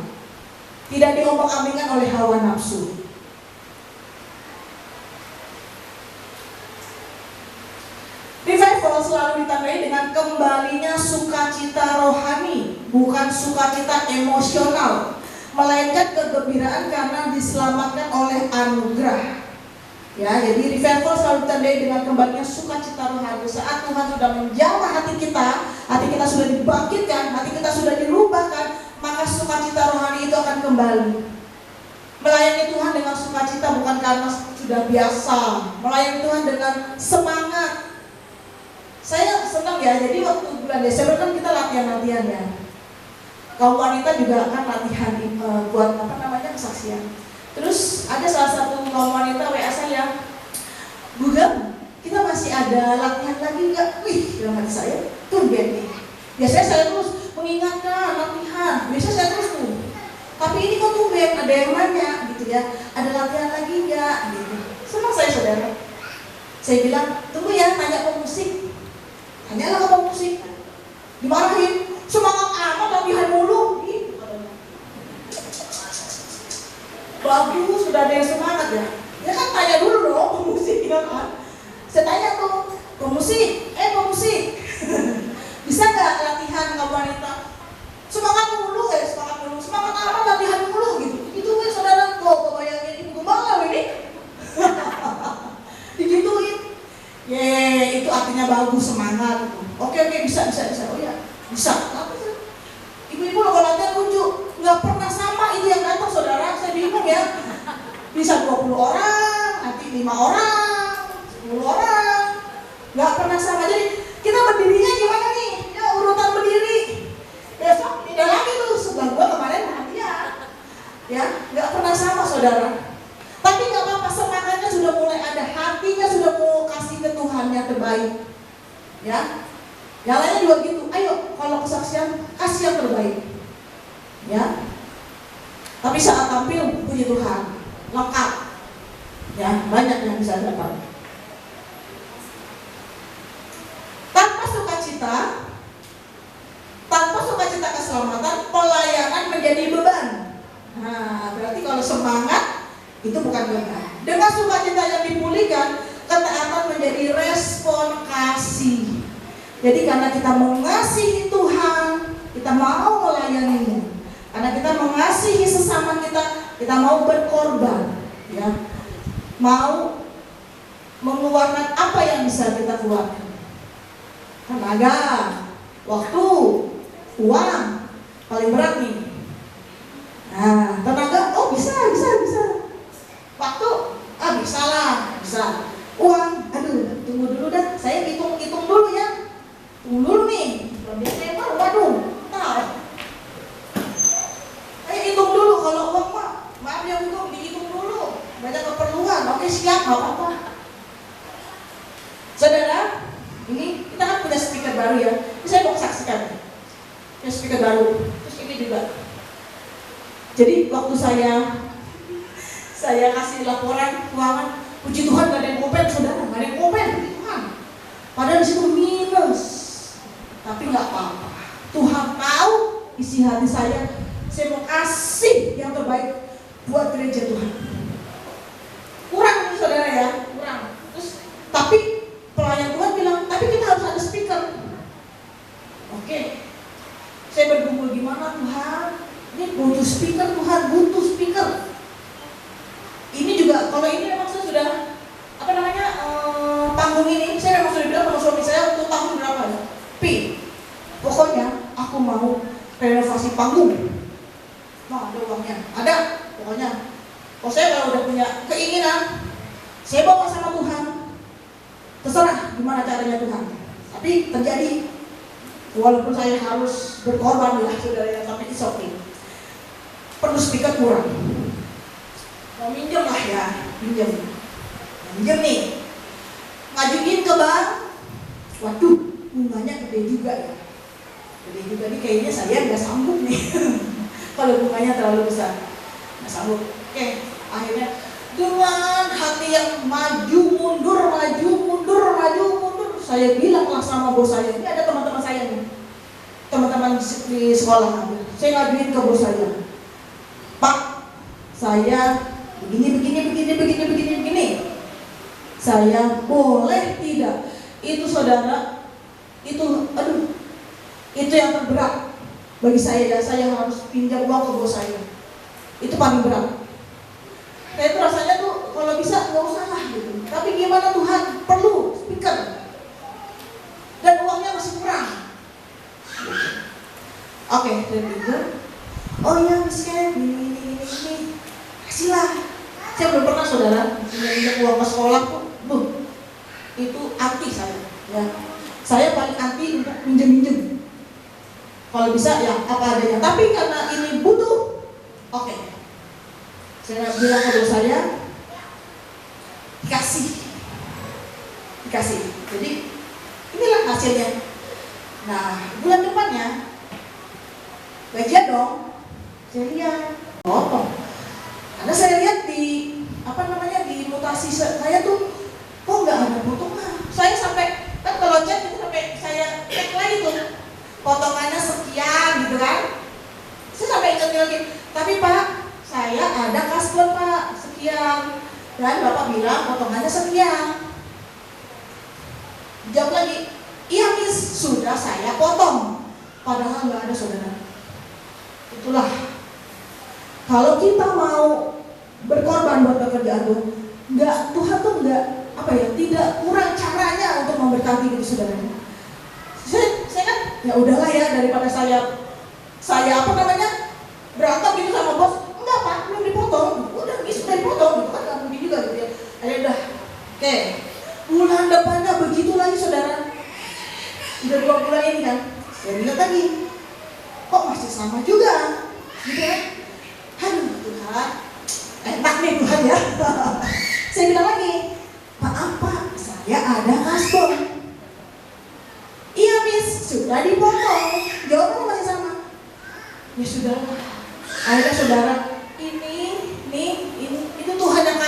C: tidak diombang-ambingkan oleh hawa nafsu. Revival selalu ditandai ditandai dengan kembalinya sukacita rohani, bukan sukacita emosional, melainkan kegembiraan karena diselamatkan oleh anugerah. Ya, jadi revival selalu ditandai dengan kembalinya sukacita rohani. Saat Tuhan sudah menjamah hati kita sudah dibangkitkan, hati kita sudah dirubahkan, maka sukacita rohani itu akan kembali. Melayani Tuhan dengan sukacita bukan karena sudah biasa, melayani Tuhan dengan semangat. Saya senang ya, jadi waktu bulan Desember kan kita latihan-latihan ya. Kaum wanita juga kan latihan buat kesaksian. Terus ada salah satu kaum wanita WA saya, Gugam, kita masih ada latihan lagi nggak? Wih, dalam hati saya, tumben nih. Biasanya saya terus mengingatkan latihan, biasanya saya terus tuh. Tapi ini kok tumben, ada yang nanya gitu ya, ada latihan lagi nggak? Gitu. Senang saya saudara. Saya bilang, tunggu ya, tanya pemusik. Tanyalah ke pemusik. Dimarahin, semangat amat latihan mulu. Gitu. Bagus, sudah ada yang semangat ya. Ya kan tanya dulu dong pemusik ya kan. Saya tanya tuh, pemusik, bisa nggak latihan kamu wanita? Semangat mulu ya, semangat apa latihan mulu gitu. Itu kan saudara kok kebayangin ibu gembala ini. Digituin. Itu artinya bagus, semangat. Oke, bisa. Oh ya, bisa. Ibu-ibu kalau latihan lucu, nggak pernah sama itu yang datang saudara. Saya bingung ya. Bisa 20 orang, nanti 5 orang, 10 orang, nggak pernah sama. Jadi kita berdirinya gimana nih? Ya urutan berdiri. Besok tidak lagi tuh sebelah gua kemarin latihan. Ya, nggak pernah sama saudara. Tapi nggak apa-apa, semangatnya sudah mulai ada, hatinya sudah mau kasih ke Tuhan yang terbaik. Ya, yang lainnya juga gitu. Ayo, kalau kesaksian kasih yang terbaik. Ya. Tapi saat tampil puji Tuhan, lengkap. Ya, banyak yang bisa dapat. Tanpa sukacita keselamatan, pelayanan menjadi beban. Nah, berarti kalau semangat itu bukan beban. Dengan sukacita yang dipulihkan, ketaatan menjadi respon kasih. Jadi karena kita mengasihi Tuhan, kita mau melayaninya. Karena kita mengasihi sesama kita mau berkorban, ya, mau mengeluarkan apa yang bisa kita keluarkan. Tenaga, waktu, uang, paling berat nih. Nah, tenaga, oh bisa. Waktu, bisa. Uang, aduh, tunggu dulu dah, saya hitung dulu ya. Tunggu dulu nih, bulan Desember, waduh, entar. Hitung dulu, kalau uang maaf ya Bu, dihitung dulu. Banyak keperluan, oke siap, gak apa-apa. Saudara, ini kita kan punya speaker baru ya. Ini saya mau saksikan. Ya speaker baru, terus ini juga. Jadi waktu saya kasih laporan keuangan, puji Tuhan gak ada yang komplain saudara, gak ada yang komplain, puji Tuhan. Padahal disitu minus, tapi nggak apa-apa. Tuhan tahu isi hati saya mau kasih yang terbaik buat gereja Tuhan. Kurang nih saudara ya, kurang. Terus, tapi pelayan Tuhan bilang, tapi kita harus ada speaker. Oke, saya bergumul gimana Tuhan? Ini butuh speaker Tuhan, butuh speaker. Ini juga, kalau ini memang saya sudah panggung ini, saya memang sudah bilang sama suami saya untuk tahun berapa ya? Pokoknya aku mau renovasi panggung. Nah, ada uangnya, ada pokoknya. Kalau saya kalau udah punya keinginan, saya bawa sama Tuhan. Terserah gimana caranya Tuhan. Tapi terjadi, walaupun saya harus berkorban lah saudara, tapi it's okay. Perlu speaker kurang. Mau minjem lah ya, minjem nih. Ngajuin ke bank, waduh, bunganya gede juga ya. Gede juga nih, kayaknya saya nggak sanggup nih. Kalau bunganya terlalu besar, nggak sanggup. Oke, akhirnya dengan hati yang maju mundur, saya bilang lah sama bos saya. Ini ada teman-teman saya nih, teman-teman di sekolah. Saya ngajuin ke bos saya, Pak, saya begini. Saya boleh tidak? Itu saudara, Itu, aduh, itu yang terberat bagi saya ya. Saya harus pinjam uang ke bos saya. Itu paling berat. Saya itu rasanya tuh kalau bisa nggak usah lah gitu. Tapi gimana Tuhan, perlu speaker. Dan uangnya masih kurang. Oke, dan itu, oh iya miskin, ini, kasihlah. Saya belum pernah saudara pinjam uang ke sekolah tuh, itu anti saya. Ya, saya paling anti untuk minjem. Kalau bisa ya apa adanya. Tapi karena ini butuh, oke. Saya bilang ke bos saya, dikasih. Jadi inilah hasilnya. Nah, bulan depannya gajian dong. Saya lihat potong. Karena saya lihat di di mutasi saya tuh kok nggak ada potongan. Saya sampai kan kalau chat itu sampai saya cek lagi tuh potongannya sekian gitu kan. Saya sampai ingat lagi. Tapi Pak, saya ada kasbon Pak sekian dan Bapak bilang potongannya sekian. Jawab lagi, iya Miss, sudah saya potong. Padahal nggak ada saudara. Itulah, kalau kita mau berkorban buat pekerjaan Tuhan tuh tidak kurang caranya untuk memberkati itu saudara. Saya kan, ya udahlah ya, daripada saya berantem gitu sama bos. Enggak Pak, belum dipotong. Udah sudah dipotong, gitu kan nggak mungkin juga gitu ya. Ayo udah, oke. Bulan depannya begitu lagi saudara. Udah 2 bulan ini kan, saya lihat lagi, kok masih sama juga, gitu kan? Aduh Tuhan, enak nih Tuhan ya. Saya bilang lagi, Pak, saya ada kasbon. Iya Miss, sudah dipotong. Jawabannya masih sama. Ya sudah, akhirnya saudara, itu Tuhan yang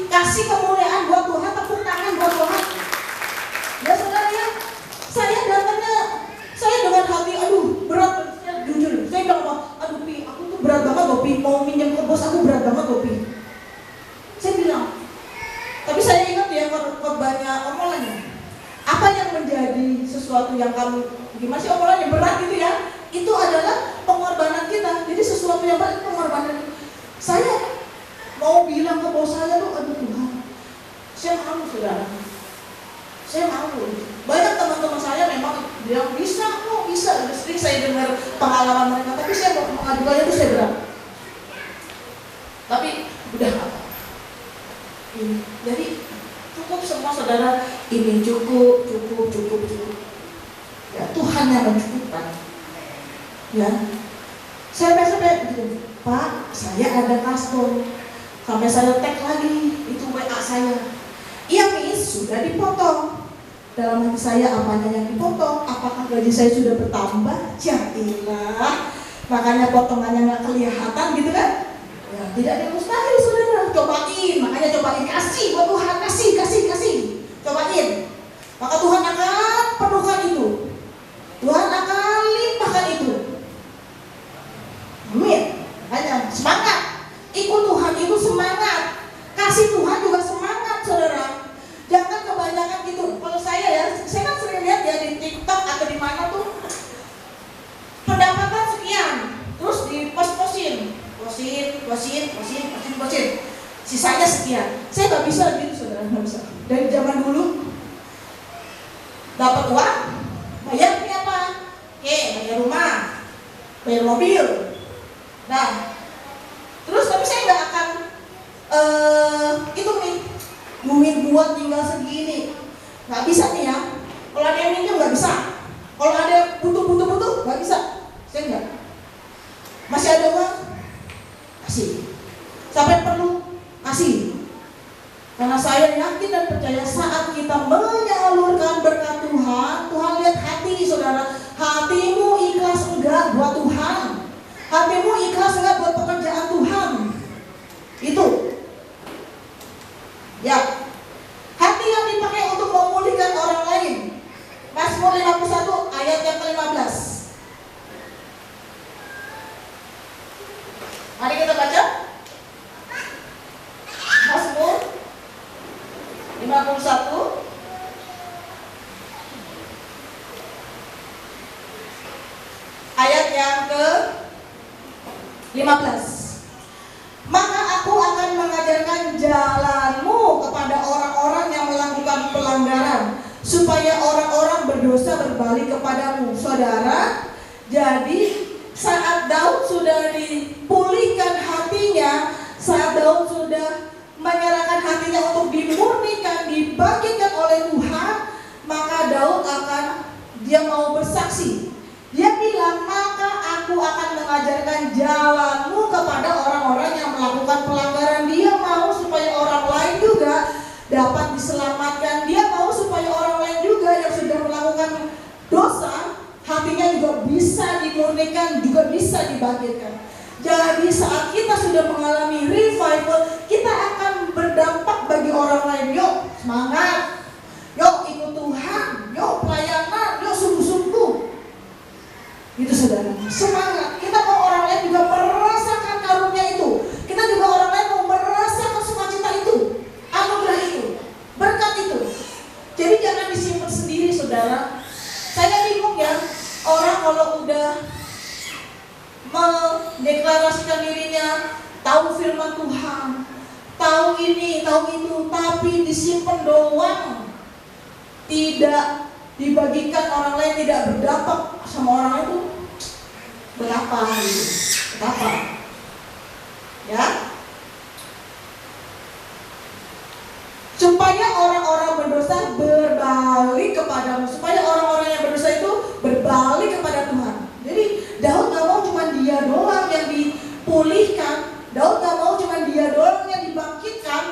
C: kasih kemuliaan buat Tuhan, tepuk tangan buat Tuhan. Ya saudara ya, saya datangnya, saya dengan hati, aduh berat, jujur, saya bilang, aduh Pi, aku tuh berat banget loh Pi, mau minjem ke bos aku berat banget loh Pi. Saya bilang, tapi saya ingat ya korbannya omongannya. Apa yang menjadi sesuatu yang kamu, gimana sih omongannya berat gitu ya? Itu adalah pengorbanan kita. Jadi sesuatu yang berat pengorbanan. Saya mau bilang ke bos saya tuh, aduh Tuhan, saya malu saudara. Saya malu. Banyak teman-teman saya memang bilang bisa. Sering saya dengar pengalaman mereka, tapi saya mau mengadukannya itu saya berat. Tapi udah apa? Jadi cukup semua saudara, ini cukup. Ya Tuhan yang mencukupkan. Ya, sampai gitu, Pak, saya ada kasbon. Sampai saya tag lagi itu WA saya. Iya Miss, sudah dipotong. Dalam hati saya, apanya yang dipotong? Apakah gaji saya sudah bertambah? Jadilah, makanya potongannya nggak kelihatan gitu kan? Ya, tidak ada yang mustahil saudara. Cobain, kasih buat Tuhan, kasih. Cobain. Maka Tuhan akan penuhkan itu. Tuhan akan limpahkan itu. Amin. Hanya semangat. Ikut Tuhan itu semangat. Kasih Tuhan juga semangat saudara. Jangan kebanyakan gitu. Kalau saya kan sering lihat ya di TikTok atau di mana tuh pendapatan sekian, terus dipost-postin, sisanya sekian. Saya nggak bisa gitu saudara, nggak bisa. Dari zaman dulu dapat uang, bayar ini apa? Bayar rumah, bayar mobil. Nah, terus tapi saya nggak akan duit buat tinggal segini, nggak bisa nih ya. Kalau ada yang minjem nggak bisa, kalau ada yang butuh nggak bisa. Saya nggak. Masih ada uang, kasih. Sampai perlu kasih. Karena saya yakin dan percaya saat kita menyalurkan berkat Tuhan, Tuhan lihat hati saudara. Hatimu ikhlas enggak buat Tuhan? Hatimu ikhlas enggak buat pekerjaan Tuhan? Itu. Ya. Hati yang dipakai untuk memulihkan orang lain. Mazmur 51 ayat yang ke-15. Mari kita baca. Mazmur 51 jalanmu kepada orang-orang yang melakukan pelanggaran, supaya orang-orang berdosa berbalik kepadamu. Saudara, jadi saat Daud sudah dipulihkan hatinya, saat Daud sudah menyerahkan hatinya untuk dimurnikan, dibangkitkan oleh Tuhan, maka Daud dia mau bersaksi. Dia bilang, maka aku akan mengajarkan jalanmu kepada orang-orang yang melakukan pelanggaran. Dia mau supaya orang lain juga dapat diselamatkan. Dia mau supaya orang lain juga yang sudah melakukan dosa, hatinya juga bisa dimurnikan, juga bisa dibangkitkan. Jadi saat kita sudah mengalami revival, kita akan berdampak bagi orang lain. Yuk semangat, yuk ikut Tuhan, yuk pelayanan, yuk sungguh-sungguh. Itu saudara, semangat. Kita mau orang lain juga merasakan karunia itu. Kita juga orang lain mau merasakan sukacita itu, anugerah itu, berkat itu. Jadi jangan disimpan sendiri, saudara. Saya bingung ya, orang kalau udah mendeklarasikan dirinya, tahu firman Tuhan, tahu ini, tahu itu, tapi disimpan doang, tidak dibagikan orang lain, tidak berdampak sama orang lain, itu berapa gitu, berapa ya? Supaya orang-orang berdosa berbalik kepadamu, supaya orang-orang yang berdosa itu berbalik kepada Tuhan. Jadi Daud gak mau cuma dia doang yang dipulihkan, Daud gak mau cuma dia doang yang dibangkitkan,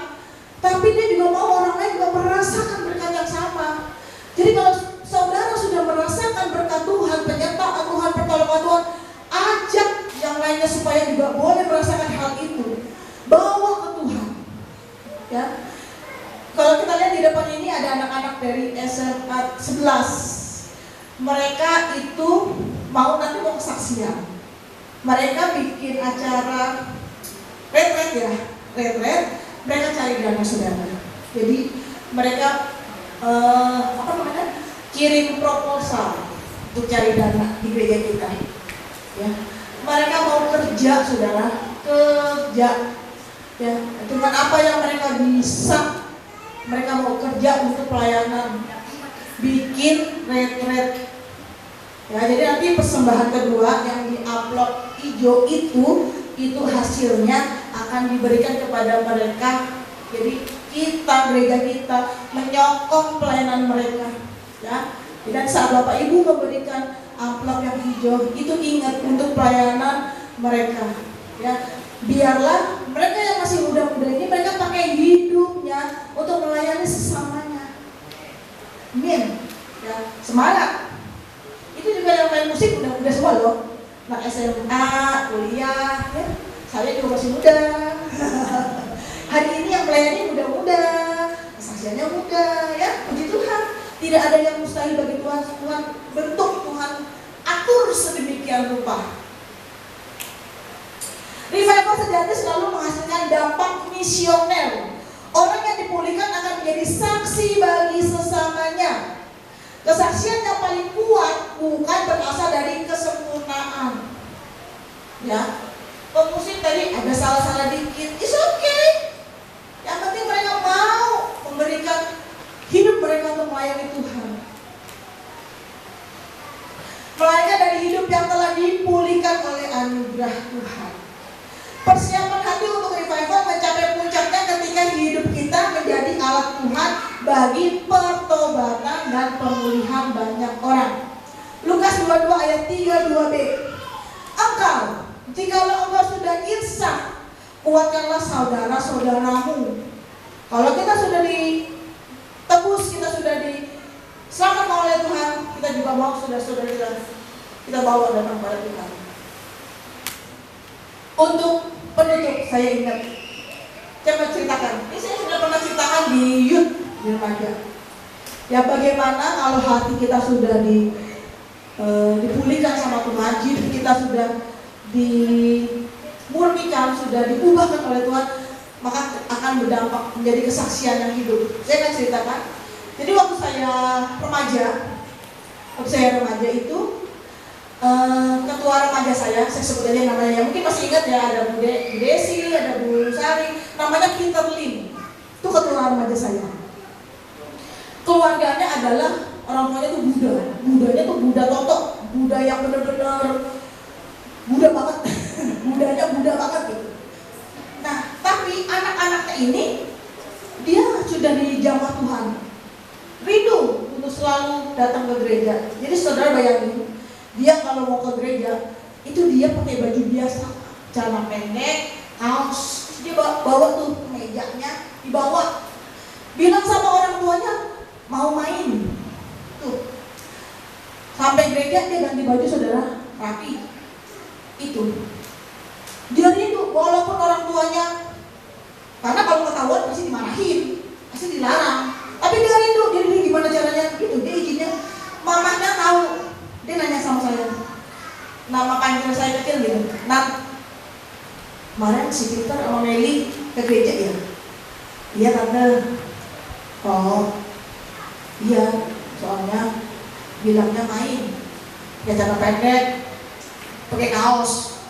C: tapi dia juga mau orang lain juga merasakan berkat yang sama. Jadi kalau saudara sudah merasakan berkat Tuhan, penyertaan Tuhan, pertolongan Tuhan, ajak yang lainnya supaya juga boleh merasakan hal itu. Bawa ke Tuhan. Ya. Kalau kita lihat di depan ini ada anak-anak dari SMA 11. Mereka itu nanti mau kesaksian. Mereka bikin acara retret ya, retret. Mereka cari dana, saudara. Jadi mereka kirim proposal untuk cari dana di gereja kita. Ya, mereka mau kerja, saudara, kerja. Ya, dengan apa yang mereka bisa, mereka mau kerja untuk pelayanan, bikin retret. Ya, jadi nanti persembahan kedua yang di-upload hijau itu hasilnya akan diberikan kepada mereka. Jadi kita, gereja kita menyokong pelayanan mereka. Ya, dan saat Bapak Ibu memberikan amplop yang hijau, itu ingat untuk pelayanan mereka. Ya, biarlah mereka yang masih muda-muda ini, mereka pakai hidupnya untuk melayani sesamanya. Amin. Ya, semangat. Itu juga yang main musik muda-muda semua loh. Nah, SMA, kuliah, ya. Saya juga masih muda. Hari ini yang melayani muda-muda, kesaksiannya muda, ya. Puji Tuhan. Tidak ada yang mustahil bagi Tuhan. Tuhan bentuk, Tuhan atur sedemikian rupa. Revival sejati selalu menghasilkan dampak misioner. Orang yang dipulihkan akan menjadi saksi bagi sesamanya. Kesaksian yang paling kuat bukan berasal dari kesempurnaan. Ya, pemusik tadi ada salah-salah dikit, it's okay. Yang penting mereka mau memberikan hidup mereka untuk melayani Tuhan. Melainkan dari hidup yang telah dipulihkan oleh anugerah Tuhan. Persiapan hati untuk revival mencapai puncaknya ketika hidup kita menjadi alat Tuhan bagi pertobatan dan pemulihan banyak orang. Lukas 22 ayat 32b. Jikalau engkau sudah insaf, kuatkanlah saudara-saudaramu. Kalau kita sudah ditebus, kita sudah diselamatkan oleh Tuhan, kita juga mau saudara-saudara kita bawa datang kepada Tuhan. Untuk penutup, saya ingat, saya ceritakan. Ini saya sudah pernah ceritakan di youth, di remaja. Ya, bagaimana kalau hati kita sudah dipulihkan sama Tuhan, hidup kita sudah dimurnikan, sudah diubahkan oleh Tuhan, maka akan berdampak menjadi kesaksian yang hidup. Saya akan ceritakan. Jadi waktu saya remaja itu, ketua remaja saya sebut aja namanya, mungkin masih ingat ya, ada Bu Desi, ada Bu Sari, namanya Peter Lim. ketua remaja saya. Keluarganya adalah orang tuanya tuh Buddha. Buddhanya tuh Buddha totok, Buddha yang benar-benar Buddha banget. Buddhanya Buddha banget gitu. Nah, tapi anak-anaknya ini dia sudah dijamah Tuhan, rindu untuk selalu datang ke gereja. Jadi saudara bayangin, dia kalau mau ke gereja itu dia pakai baju biasa, celana pendek, kaos, dia bawa tuh mejanya dibawa, bilang sama orang tuanya mau main tuh, sampai gereja dia ganti baju saudara, rapi. Itu dia rindu walaupun orang tuanya, karena kalau ketahuan pasti dimarahin, pasti dilarang, tapi dia rindu gimana caranya gitu. Dia izinnya, mamanya tahu, dia nanya sama saya, nama panggilan saya kecil gitu, Nat, kemarin si Peter sama Meli ke gereja ya? Iya tante. Oh iya, soalnya bilangnya main ya, celana pendek, pakai kaos.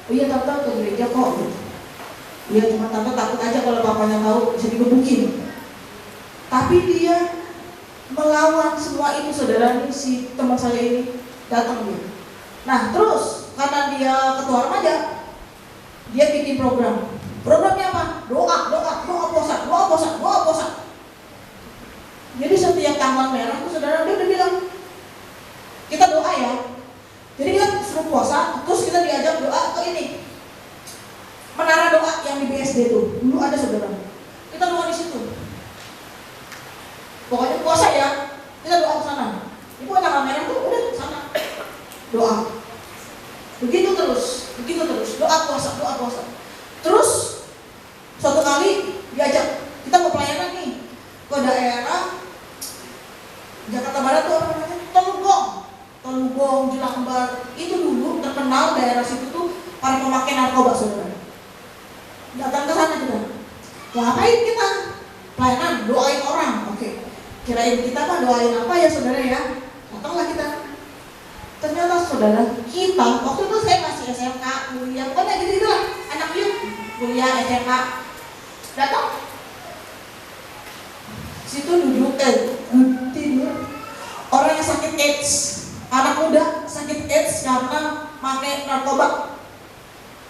C: Oh iya tante ke gereja kok gitu. Iya cuma tante takut aja kalau papanya tahu bisa digebukin. Tapi dia melawan semua itu saudara, ini si teman saya ini datang dia. Nah terus karena dia ketua remaja, dia bikin program. Programnya apa? Doa puasa. Jadi setiap tanggal merah itu saudara dia udah bilang kita doa ya. Jadi kita suruh puasa, terus kita diajak doa ke ini, menara doa yang di BSD tuh. Dulu ada saudara. Kita doa di situ. Pokoknya puasa ya, kita doa ke sana. Itu tanggal merah tuh udah sana. Doa. Begitu terus, doa puasa. Terus suatu kali diajak, kita mau pelayanan nih ke daerah Jakarta Barat tuh apa namanya? Telugong, Jelambar. Itu dulu terkenal daerah situ tuh para pemakai narkoba saudara. Datang ke sana juga. Ngapain kita? Pelayanan, doain orang. Oke. Kirain kita mah doain apa ya saudara ya? Datanglah kita. Ternyata saudara, kita waktu itu saya masih SMK, kuliah, pokoknya gitu lah, anak youth, kuliah, SMK, datang, situ duduk, tidur, orang yang sakit AIDS, anak muda sakit AIDS karena pakai narkoba,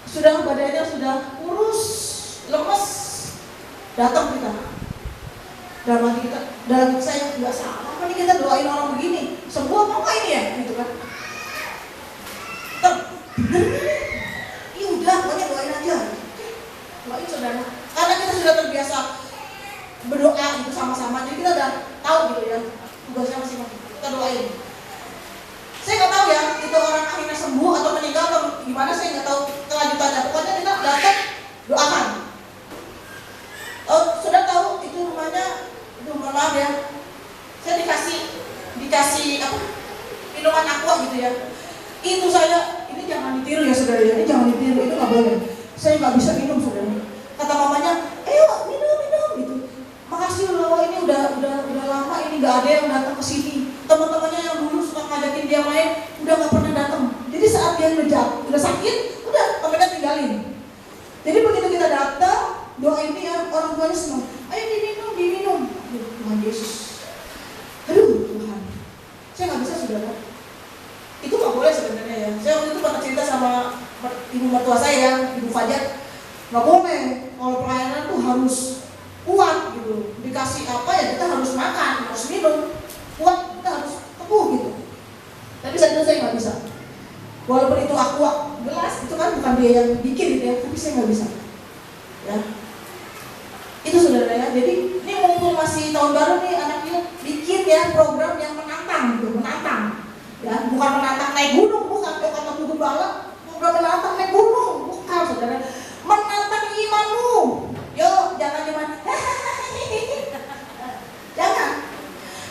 C: sudah badannya sudah kurus, lemes, datang kita, dalam hati kita, dalam saya nggak salah, apa nih kita doain orang begini, sembuh apa ini ya, gitu kan. Iya udah, pokoknya doain aja. Doain saudara. Karena kita sudah terbiasa berdoa gitu sama-sama, jadi kita udah tahu gitu ya tugasnya masing-masing. Kita doain. Saya nggak tahu ya itu orang akhirnya sembuh atau meninggal atau gimana, saya nggak tahu kelanjutannya. Pokoknya kita datang doakan. Oh, sudah tahu itu rumahnya, itu mohon maaf ya. Saya dikasih apa? Minuman aqua gitu ya. Itu saya, ini jangan ditiru ya saudara ya, ini jangan ditiru, itu nggak boleh. Saya nggak bisa minum saudara. Kata mamanya, ayo minum gitu. Makasih loh, ini udah lama ini nggak ada yang datang ke sini. Teman-temannya yang dulu suka ngajakin dia main, udah nggak pernah datang. Jadi saat dia udah sakit, udah mereka tinggalin. Jadi begitu kita datang, doa ini ya orang tuanya senang. Ayo diminum. Tuhan Yesus. Aduh Tuhan, saya nggak bisa saudara. Itu nggak boleh sebenarnya ya. Saya waktu itu pernah cerita sama ibu mertua saya, Ibu Fajar, nggak boleh. Kalau pelayanan tuh harus kuat gitu. Dikasih apa ya kita harus makan, harus minum, kuat, kita harus teguh gitu. Tapi saya nggak bisa. Walaupun itu aqua gelas, itu kan bukan dia yang bikin gitu ya, tapi saya nggak bisa. Ya, itu saudara ya. Jadi ini mumpung masih tahun baru nih anaknya, bikin ya program yang menantang gitu, ya, bukan menantang naik gunung, bukan kata Bu Gembala, bukan menantang naik gunung, bukan saudara, menantang imanmu. Yo, jangan cuma jangan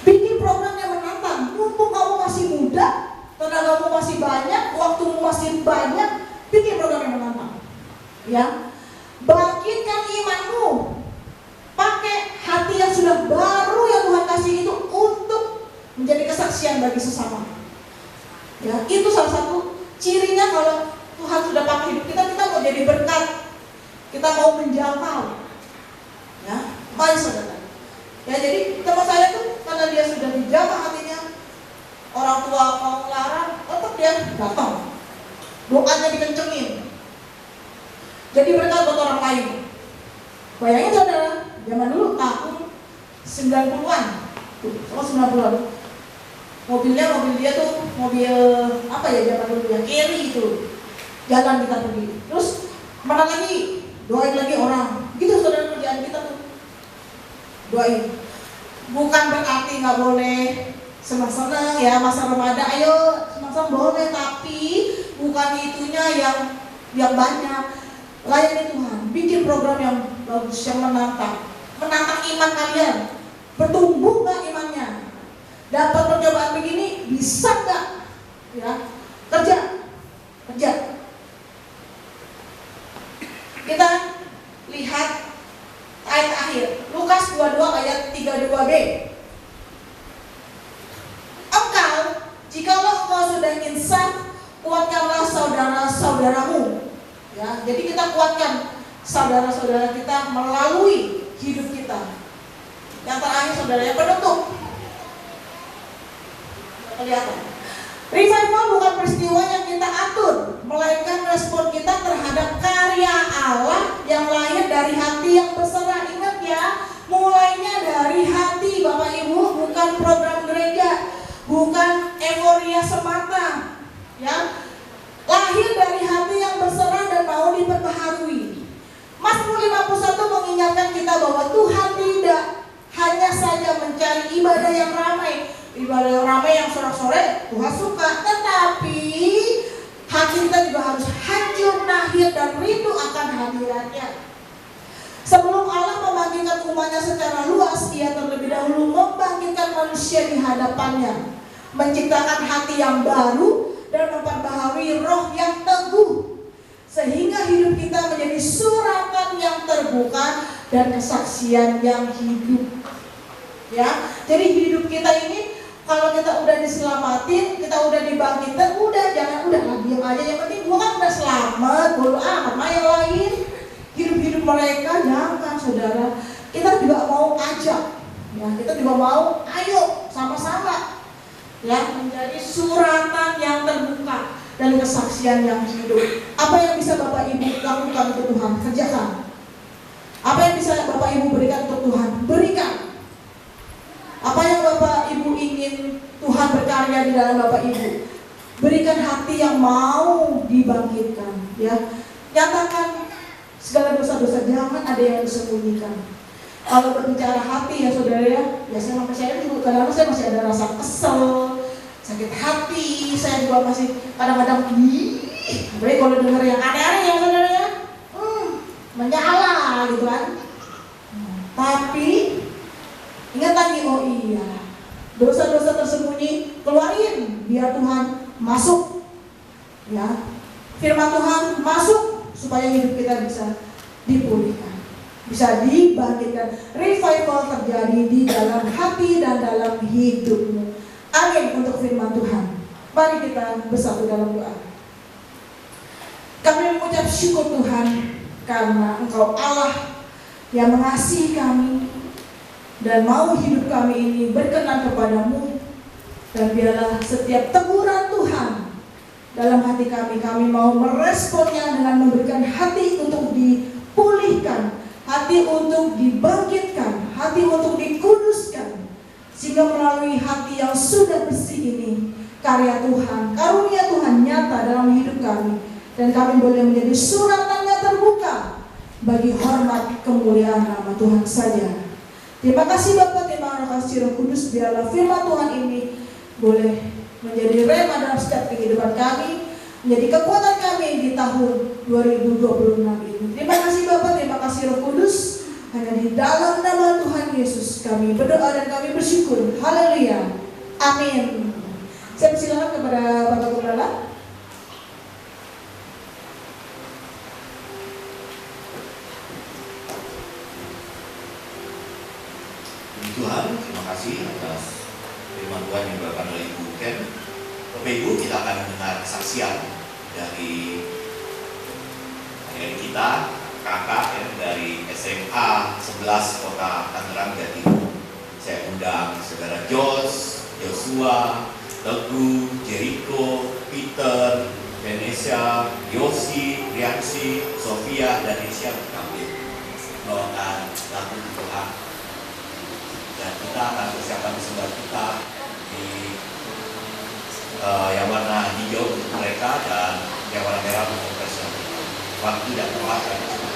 C: bikin program yang menantang. Mumpung kamu masih muda, tenagamu masih banyak, waktumu masih banyak, bikin program yang menantang. Ya, bangkitkan imanmu, pakai hati yang sudah baru yang Tuhan kasih itu untuk menjadi kesaksian bagi sesama. Ya, itu salah satu cirinya kalau Tuhan sudah pakai hidup kita mau jadi berkat, kita mau menjangkau. Ya, Mari saudara. Ya, jadi teman saya tuh karena dia sudah dijamah hatinya, orang tua mau ngelarang, tetap dia datang. Doanya dikencengin. Jadi berkat buat orang lain. Bayangin saudara, zaman dulu tahun 90-an, sama 90-an. Mobil dia tuh mobil apa ya zaman dulu ya, carry itu. Jalan kita pergi. Terus mana lagi? Doain lagi orang. Gitu saudara kerjaan kita tuh. Doain. Bukan berarti nggak boleh senang-senang ya masa Ramadan, ayo senang-senang boleh, tapi bukan itunya yang banyak. Layani Tuhan, bikin program yang bagus, yang menantang iman kalian. Bertumbuh nggak imannya? Dapat percobaan begini, bisa nggak? Ya, kerja. Kita lihat ayat akhir, Lukas 22 ayat 32b. Jikalau engkau sudah insaf, kuatkanlah saudara-saudaramu. Ya, jadi kita kuatkan saudara-saudara kita melalui hidup kita. Yang terakhir saudara, yang penutup. Kelihatan. Revival bukan peristiwa yang kita atur, melainkan respon kita terhadap karya Allah yang lahir dari hati yang berserah. Ingat ya, mulainya dari hati Bapak Ibu, bukan program gereja, bukan euforia semata. Ya, lahir dari hati yang berserah dan mau diperbaharui. Mazmur 51 mengingatkan kita bahwa Tuhan tidak hanya saja mencari ibadah yang ramai, yang sorak-sorai Tuhan suka, tetapi hati kita juga harus hancur, nahir, dan rindu akan hadiratnya. Sebelum Allah membangkitkan umatnya secara luas, Ia terlebih dahulu membangkitkan manusia di hadapannya, menciptakan hati yang baru dan memperbaharui roh yang teguh, sehingga hidup kita menjadi suratan yang terbuka dan kesaksian yang hidup. Ya, jadi hidup kita ini kalau kita udah diselamatin, kita udah dibangkitkan, jangan diam aja. Yang penting gua kan udah selamat, bodo amat mah yang lain. Hidup mereka jangan saudara. Kita juga mau ajak, ya kita juga mau, ayo sama-sama, ya menjadi suratan yang terbuka dan kesaksian yang hidup. Apa yang bisa Bapak Ibu lakukan untuk Tuhan, kerjakan. Apa yang bisa Bapak Ibu berikan untuk Tuhan, berikan. Apa yang Bapak Ibu ingin Tuhan berkarya di dalam Bapak Ibu, berikan hati yang mau dibangkitkan. Ya, nyatakan segala dosa-dosa, jangan ada yang disembunyikan. Kalau berbicara hati ya saudara ya saya juga kadang-kadang saya masih ada rasa kesel, sakit hati, saya juga masih kadang-kadang apalagi kalau dengar yang aneh-aneh ya saudara ya, menyala gitu kan. Tapi ingat lagi, oh iya, dosa-dosa tersembunyi keluarin biar Tuhan masuk. Ya, firman Tuhan masuk supaya hidup kita bisa dipulihkan, bisa dibangkitkan. Revival terjadi di dalam hati dan dalam hidupmu. Amin untuk firman Tuhan. Mari kita bersatu dalam doa. Kami mengucap syukur Tuhan karena Engkau Allah yang mengasihi kami dan mau hidup kami ini berkenan kepadamu. Dan biarlah setiap teguran Tuhan dalam hati kami mau meresponnya dengan memberikan hati untuk dipulihkan, hati untuk dibangkitkan, hati untuk dikuduskan, sehingga melalui hati yang sudah bersih ini, karya Tuhan, karunia Tuhan nyata dalam hidup kami, dan kami boleh menjadi suratannya terbuka bagi hormat kemuliaan nama Tuhan saja. Terima kasih Bapak, terima kasih Roh Kudus, biarlah firman Tuhan ini boleh menjadi rema dalam setiap kehidupan kami, menjadi kekuatan kami di tahun 2026 ini. Terima kasih Bapak, terima kasih Roh Kudus. Hanya di dalam nama Tuhan Yesus kami berdoa dan kami bersyukur. Haleluya. Amin. Saya persilakan kepada Bapak Gembala.
B: Tuhan, terima kasih atas firman Tuhan yang dibawakan oleh Ibu Ken. Bapak Ibu, kita akan mendengar kesaksian dari kita, kakak ya, dari SMA 11 11 Kota Tangerang Jatimur. Saya undang saudara Jos, Joshua, Teguh, Jericho, Peter, Venesia, Yosi, Riansi, Sofia, dan Nesya bertampil membawakan lagu Tuhan. Dan kita akan persiapkan sembah kita di yang warna hijau untuk mereka dan yang warna merah untuk presiden. Waktu dan tempat kami semua.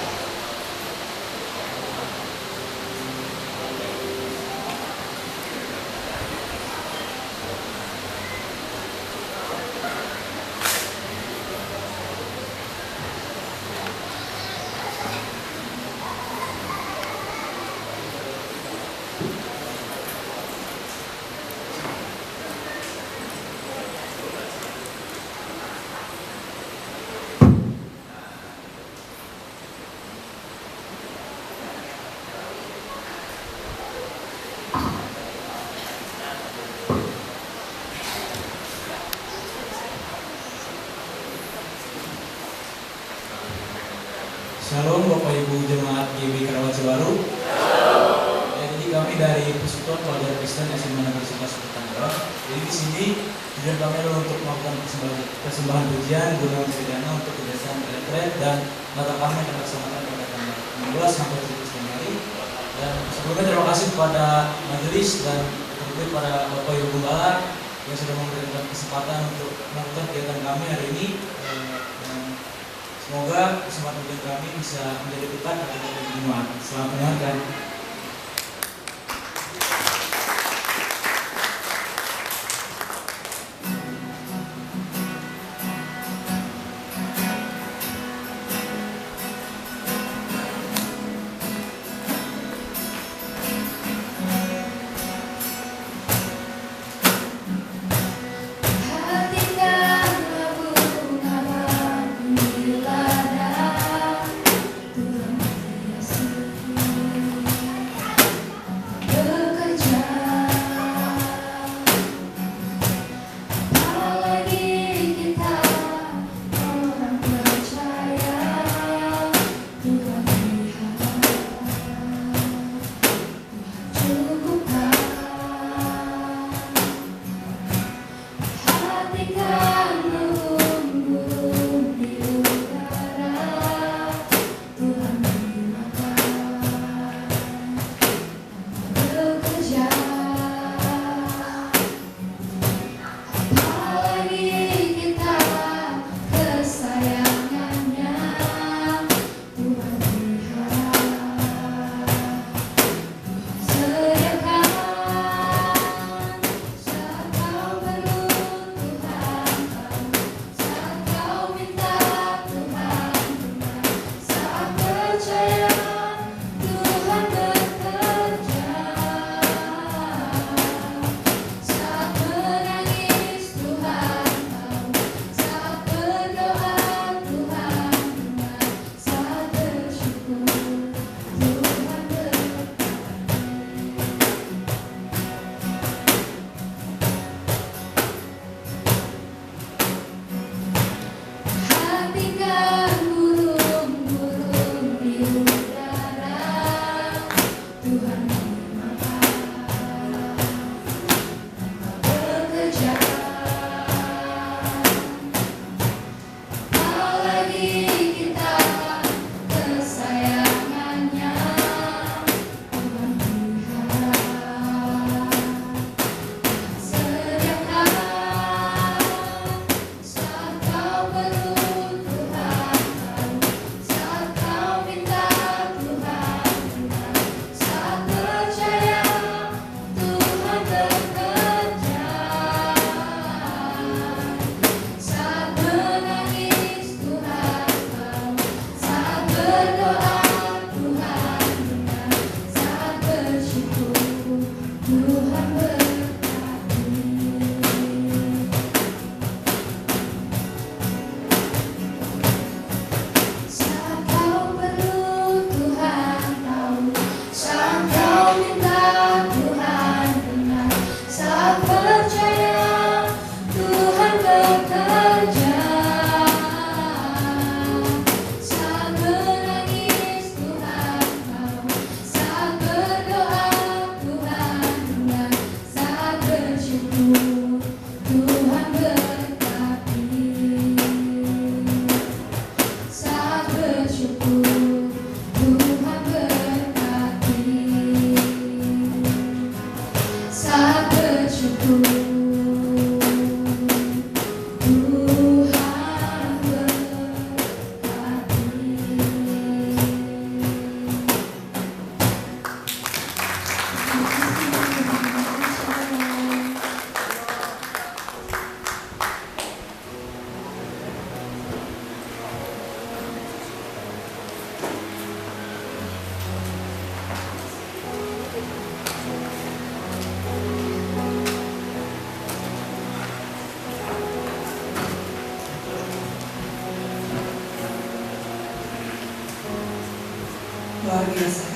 E: Shalom Bapak Ibu Jemaat GBI Karawaci Baru. Jadi kami dari Persekutuan Pelajar Kristen SMA Negeri 11 Tangerang. Jadi di sini tujuan kami adalah untuk melakukan persembahan pujian guna mencari dana untuk kegiatan retret dan Natal kami akan dilaksanakan pada tanggal 16 sampai 17 Januari. Dan sebelumnya terima kasih kepada majelis dan terlebih pada Bapak Ibu Gembala yang sudah memberikan kesempatan untuk melakukan kegiatan kami hari ini. Semoga kesempatan kami bisa menjadi berkat bagi kita semua. Selamat mendengarkan.
F: Tuhan,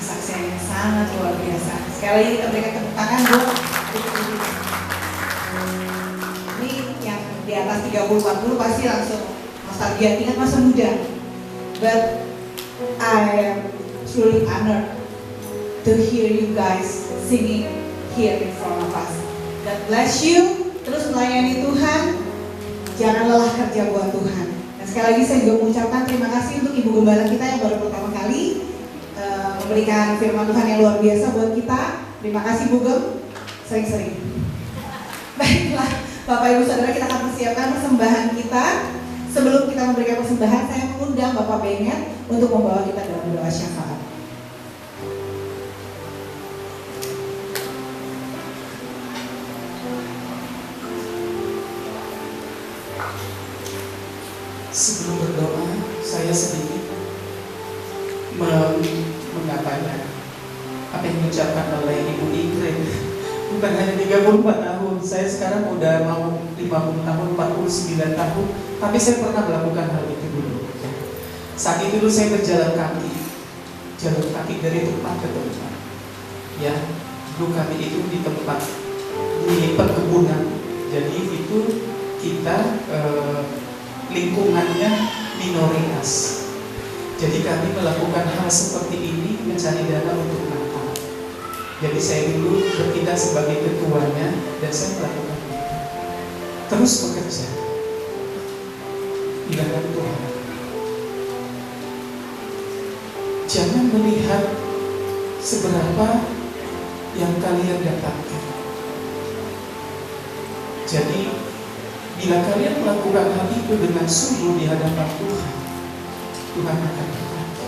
A: kesaksian yang sangat luar biasa. Sekali lagi kita berikan tepuk tangan buat ini yang di atas 30-40 pasti langsung nostalgia, ingat masa muda. But I am truly honored to hear you guys singing here in front of us. God bless you. Terus melayani Tuhan. Jangan lelah kerja buat Tuhan. Dan sekali lagi saya juga mengucapkan terima kasih untuk Ibu Gembala kita yang baru pertama kali memberikan firman Tuhan yang luar biasa buat kita. Terima kasih Bu Gem. Sering-sering. Baiklah, Bapak Ibu Saudara, kita akan persiapkan persembahan kita. Sebelum kita memberikan persembahan, saya mengundang Bapak Benget untuk membawa kita dalam doa syafaat.
F: Sebelum berdoa, saya sedikit mengatakan apa yang diucapkan oleh Ibu Ingrid. Bukan hanya 34 tahun, saya sekarang udah mau 50 tahun, 49 tahun, tapi saya pernah melakukan hal itu dulu. Saat itu dulu saya berjalan kaki, jalan kaki dari tempat ke tempat. Ya, dulu kami itu di tempat di perkebunan, jadi itu kita lingkungannya minoritas. Jadi kami melakukan hal seperti ini mencari dana untuk Natal. Jadi saya dulu bertindak sebagai ketuanya dan saya melakukan itu. Terus bekerja di dalam Tuhan. Jangan melihat seberapa yang kalian dapatkan. Jadi bila kalian melakukan hal itu dengan sungguh di hadapan Tuhan, Tuhan akan berkati.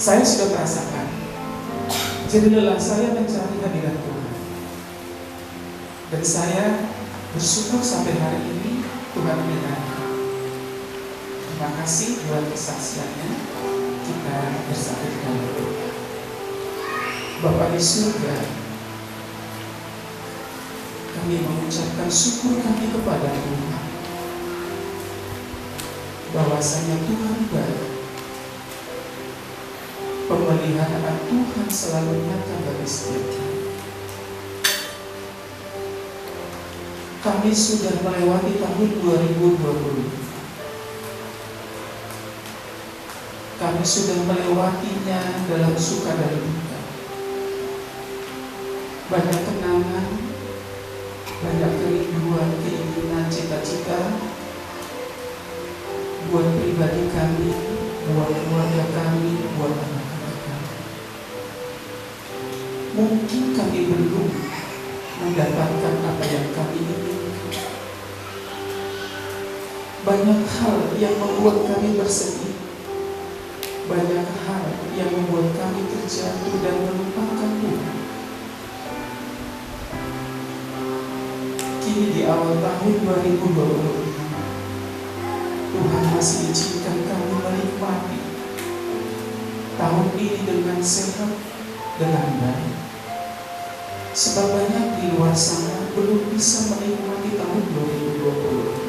F: Saya sudah merasakan, jadi lelah saya mencari hadirat Tuhan. Dan saya bersyukur sampai hari ini Tuhan menyertai. Terima kasih buat kesaksiannya. Kita bersatu di dalam doa. Bapa di surga, kami mengucapkan syukur kami kepada Tuhan bahwasanya Tuhan baik, pemeliharaan Tuhan selalu nyata bagi setiap kami. Kami sudah melewati tahun 2020. Kami sudah melewatinya dalam suka dan duka. Banyak kenangan, banyak kerinduan, keinginan, cita-cita buat pribadi kami, buat keluarga kami, buat anak-anak kami. Mungkin kami belum mendapatkan apa yang kami inginkan. Banyak hal yang membuat kami bersedih. Banyak hal yang membuat kami terjatuh dan melupakan Tuhan. Kini di awal tahun 2020, Tuhan masih izinkan kami menikmati tahun ini dengan sehat, dengan baik. Sebab banyak di luar sana belum bisa menikmati tahun 2020.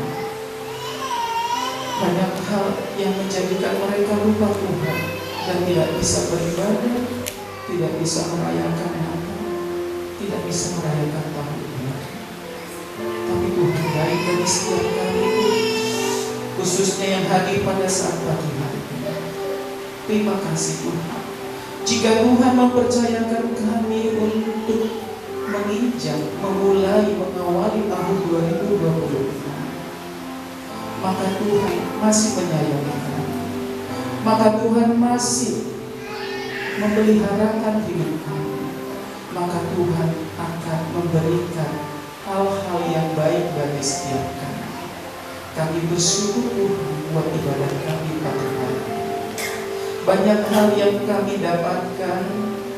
F: Banyak hal yang menjadikan mereka lupa Tuhan dan tidak bisa beribadah, tidak bisa merayakan Natal, tidak bisa merayakan tahun ini. Tapi Tuhan baik bagi setiap kami, khususnya yang hadir pada saat pagi hari ini. Terima kasih Tuhan. Jika Tuhan mempercayakan kami untuk menginjak, memulai, mengawali tahun 2020, maka Tuhan masih menyayangi kami. Maka Tuhan masih memeliharakan hidup kami. Maka Tuhan akan memberikan hal-hal yang baik bagi setiap kami. Kami bersyukur Tuhan buat ibadah kami pada hari ini. Banyak hal yang kami dapatkan,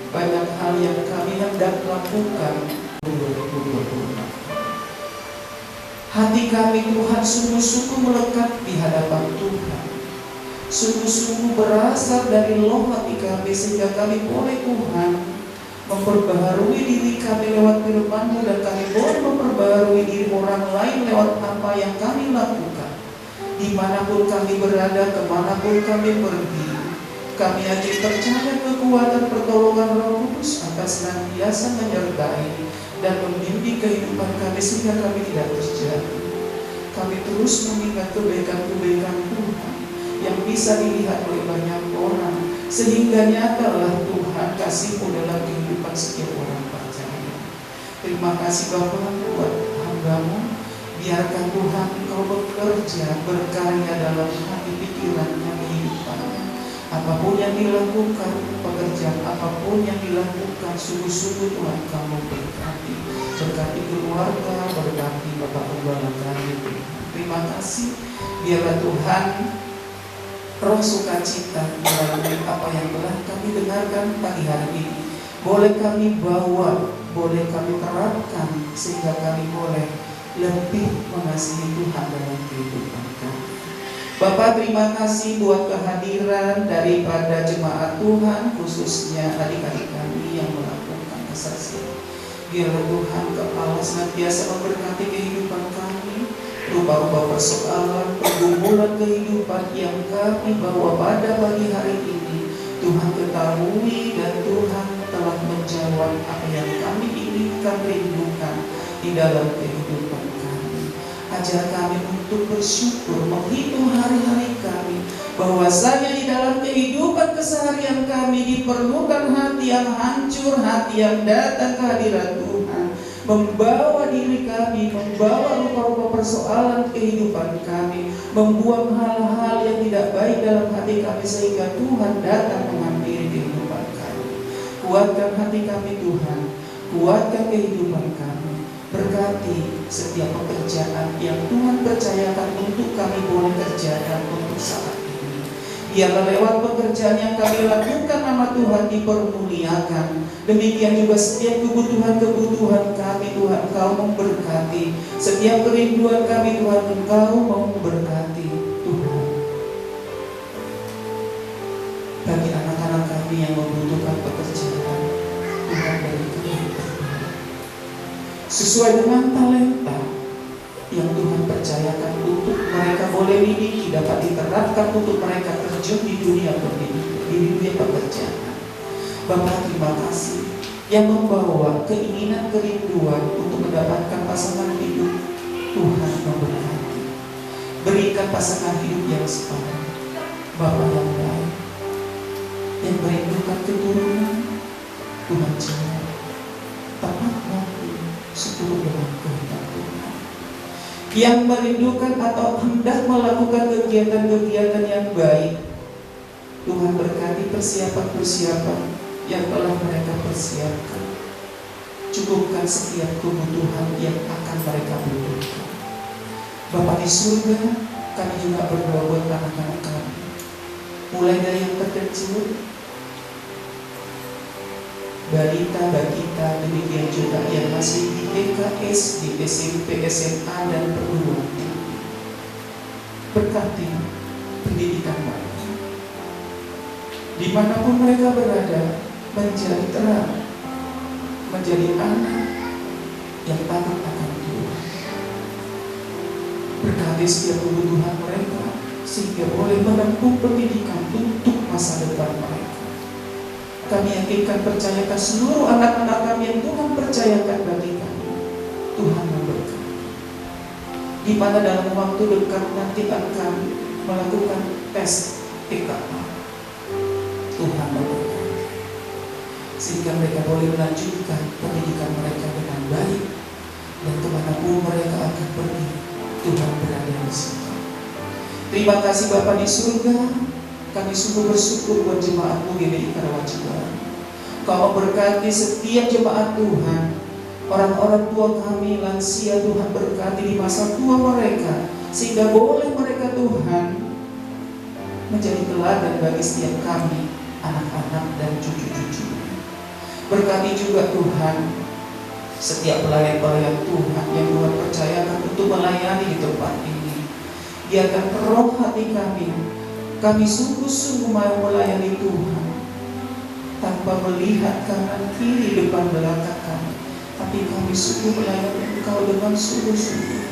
F: banyak hal yang kami hendak lakukan 2020. Hati kami Tuhan sungguh-sungguh melekat di hadapan Tuhan. Sungguh-sungguh berasal dari loh hati kami sehingga kami boleh Tuhan memperbaharui diri kami lewat firman-Mu dan kami boleh memperbaharui diri orang lain lewat apa yang kami lakukan. Dimanapun kami berada, kemanapun kami pergi, Kami yakin percaya kekuatan pertolongan Roh Kudus akan senantiasa menyertai dan membimbing kehidupan kami sehingga kami tidak terjatuh. Kami terus mengingat kebaikan-kebaikan Tuhan yang bisa dilihat oleh banyak orang, sehingga nyatalah Tuhan kasih-Mu dalam kehidupan setiap orang percaya. Terima kasih Bapa buat hamba-Mu. Biarkan Tuhan Engkau bekerja, berkarya dalam hati pikirannya, kehidupannya. Apapun yang dilakukan, pekerjaan apapun yang dilakukan, sungguh-sungguh Tuhan Kamu berkati. Berkati keluarga, berkati Bapak Gembala kami. Terima kasih. Biarlah Tuhan roh sukacita melalui apa yang telah kami dengarkan pagi hari ini boleh kami bawa, boleh kami terapkan, sehingga kami boleh lebih mengasihi Tuhan dalam kehidupan kami. Bapak, terima kasih buat kehadiran daripada jemaat Tuhan, khususnya adik-adik kami yang melakukan kesaksian. Biarlah Tuhan Allah senantiasa memberkati kehidupan kami, rubah-rubah persoalan, pergumulan kehidupan yang kami bawa pada pagi hari ini. Tuhan ketahui dan Tuhan telah menjawab apa yang kami inginkan, rindukan di dalam kehidupan kami. Ajar kami untuk bersyukur, menghitung hari-hari kami, bahwasanya di dalam kehidupan keseharian kami diperlukan hati yang hancur, hati yang datang ke hadirat Tuhan, membawa diri kami, membawa rupa-rupa persoalan kehidupan kami, membuang hal-hal yang tidak baik dalam hati kami, sehingga Tuhan datang menghampiri kehidupan kami. Kuatkan hati kami Tuhan, kuatkan kehidupan kami. Berkati setiap pekerjaan yang Tuhan percayakan untuk kami boleh kerjakan untuk saat ini. Biarlah lewat pekerjaan yang kami lakukan nama Tuhan dipermuliakan. Demikian juga setiap kebutuhan-kebutuhan kami Tuhan Engkau memberkati. Setiap kerinduan kami Tuhan Engkau memberkati Tuhan. Bagi anak-anak kami yang membutuhkan pekerjaan, Tuhan berikan yang terbaik sesuai dengan talenta yang Tuhan percayakan untuk mereka boleh miliki, dapat diterapkan untuk mereka terjun di dunia pendidikan, di dunia pekerjaan. Bapak, terima kasih yang membawa keinginan kerinduan untuk mendapatkan pasangan hidup. Tuhan memberkati, berikan pasangan hidup yang sepadan, Bapak yang baik, yang merindukan keturunan. Tuhan jawab tepat waktu seturut dengan kehendak Tuhan. Yang merindukan atau hendak melakukan kegiatan-kegiatan yang baik, Tuhan berkati persiapan-persiapan yang telah mereka persiapkan. Cukupkan setiap kebutuhan yang akan mereka butuhkan. Bapa di surga, kami juga berdoa buat anak-anak kami, mulai dari yang terkecil, balita, balita, demikian juga yang masih di TK, SD, SMP, SMA, dan perguruan tinggi. Berkati pendidikan mereka, dimanapun mereka berada, menjadi terang, menjadi anak yang takut akan Tuhan. Berkati setiap kebutuhan mereka, sehingga boleh menempuh pendidikan untuk masa depan mereka. Kami yakinkan, percayakan seluruh anak-anak kami yang Tuhan percayakan bagi kami, Tuhan memberkati. Di mana dalam waktu dekat nanti akan melakukan tes TKA, Tuhan memberkati, sehingga mereka boleh melanjutkan pendidikan mereka dengan baik, dan kemanapun mereka akan pergi, Tuhan berada di situ. Terima kasih Bapa di surga. Kami sungguh bersyukur buat jemaat-Mu GBI Karawaci Baru. Kau memberkati setiap jemaat Tuhan, orang-orang tua kami, lansia, Tuhan berkati di masa tua mereka, sehingga boleh mereka Tuhan menjadi teladan bagi setiap kami, anak-anak dan cucu-cucu. Berkati juga Tuhan setiap pelayan-pelayan Tuhan yang Tuhan percayakan untuk melayani di tempat ini. Biarkan roh hati kami sungguh-sungguh mau melayani Tuhan tanpa melihat kanan kiri depan belakang kami, tapi kami sungguh melayani Engkau dengan sungguh-sungguh,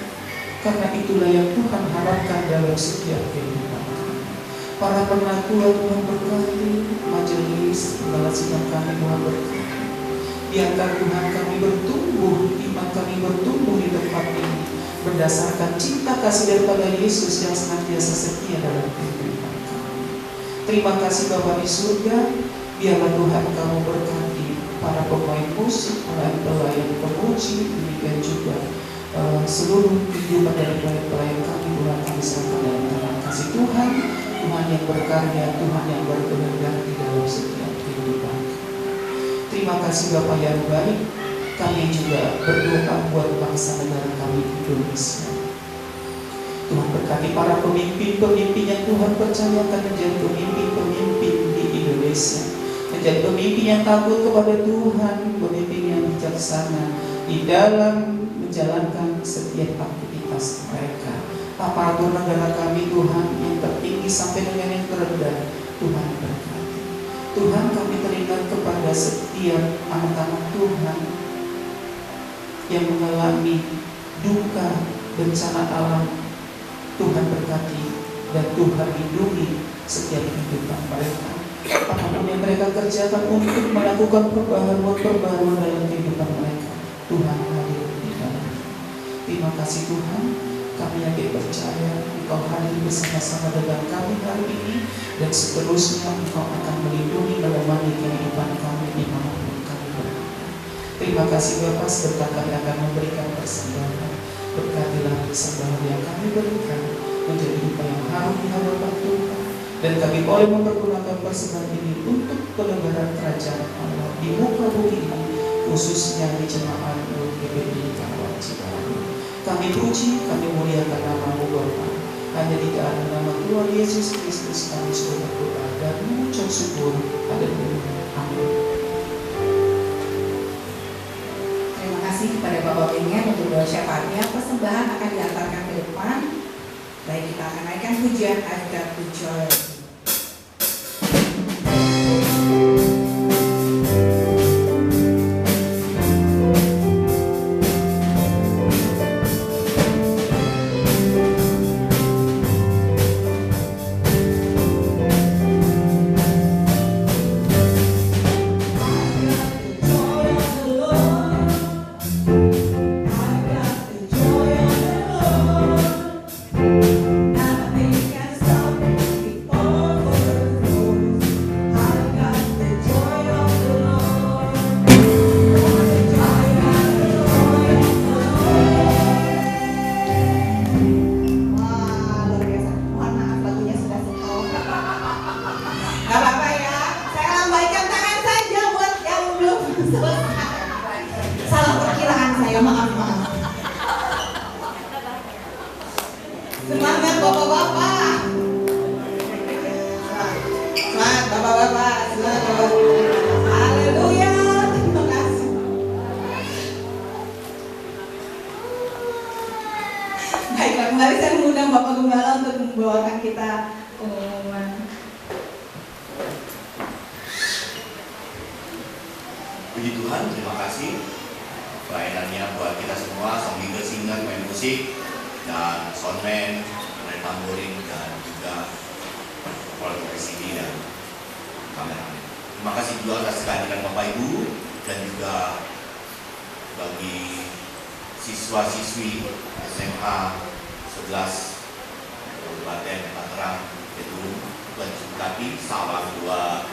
F: karena itulah yang Tuhan harapkan dalam setiap kehidupan kami. Para penatua Tuhan berkati, majelis penggalat sidang kami Tuhan berkati. Biarkan Tuhan kami bertumbuh, iman kami bertumbuh di tempat ini berdasarkan cinta kasih daripada Yesus yang senantiasa setia dalam kehidupan kami. Terima kasih Bapa di surga, biarlah Tuhan kamu berkati para pemain musik, pelayan pemuji, demikian juga seluruh kehidupan dari pelayan kami. Tuhan kami serahkan dalam tangan kasih Tuhan, Tuhan yang berkarya, Tuhan yang berkehendak di dalam setiap kehidupan. Terima kasih Bapa yang baik. Kami juga berdoa buat bangsa negara kami Indonesia. Tuhan berkati para pemimpin-pemimpin yang Tuhan percayakan menjadi pemimpin-pemimpin di Indonesia, menjadi pemimpin yang takut kepada Tuhan, pemimpin yang bijaksana di dalam menjalankan setiap aktivitas mereka. Aparatur negara kami Tuhan, yang tertinggi sampai dengan yang terendah, Tuhan berkati. Tuhan, kami teringat kepada setiap anak-anak Tuhan yang mengalami duka, bencana alam. Tuhan berkati dan Tuhan lindungi setiap kehidupan mereka. Apapun yang mereka kerjakan untuk melakukan perbaharuan dalam kehidupan mereka, Tuhan hadir di dalamnya. Terima kasih Tuhan, kami yakin percaya Engkau hadir bersama-sama dengan kami hari ini, dan seterusnya Engkau akan melindungi menemani kehidupan kami dimanapun kami berada. Terima kasih Bapa, sebentar kami akan memberikan persembahan. Berkatilah persembahan yang kami berikan menjadi upaya yang harum di hadapan Tuhan, dan kami boleh mempergunakan persembahan ini untuk pelebaran kerajaan Allah di muka bumi ini, khususnya di jemaat GBI Karawang Cibaru. Kami puji, kami muliakan nama-Mu Bapa. Hanya di dalam nama Tuhan Yesus Kristus kami sudah berdoa dan mengucap syukur. Haleluya. Amin.
A: Terima kasih kepada Bapak Bengen untuk doa syafaatnya. Persembahan akan diantarkan ke depan. Baik, kita akan naikkan pujian I've Got the Joy. Semangat Bapak-bapak. Semangat Bapak-bapak. Semangat. Haleluya. Terima kasih. Baiklah, kembali saya mengundang Bapak Gembala untuk membawakan kita pengumuman.
B: Puji Tuhan, terima kasih pelayanannya buat kita semua, song leader, singer, main musik, dan soundman, main tamborin, dan juga operator CD dan kameramen. Terima kasih juga atas kehadiran Bapak Ibu dan juga bagi siswa-siswi SMA 11 Kabupaten Tangerang, yaitu Tuhan Ciptati, salam dua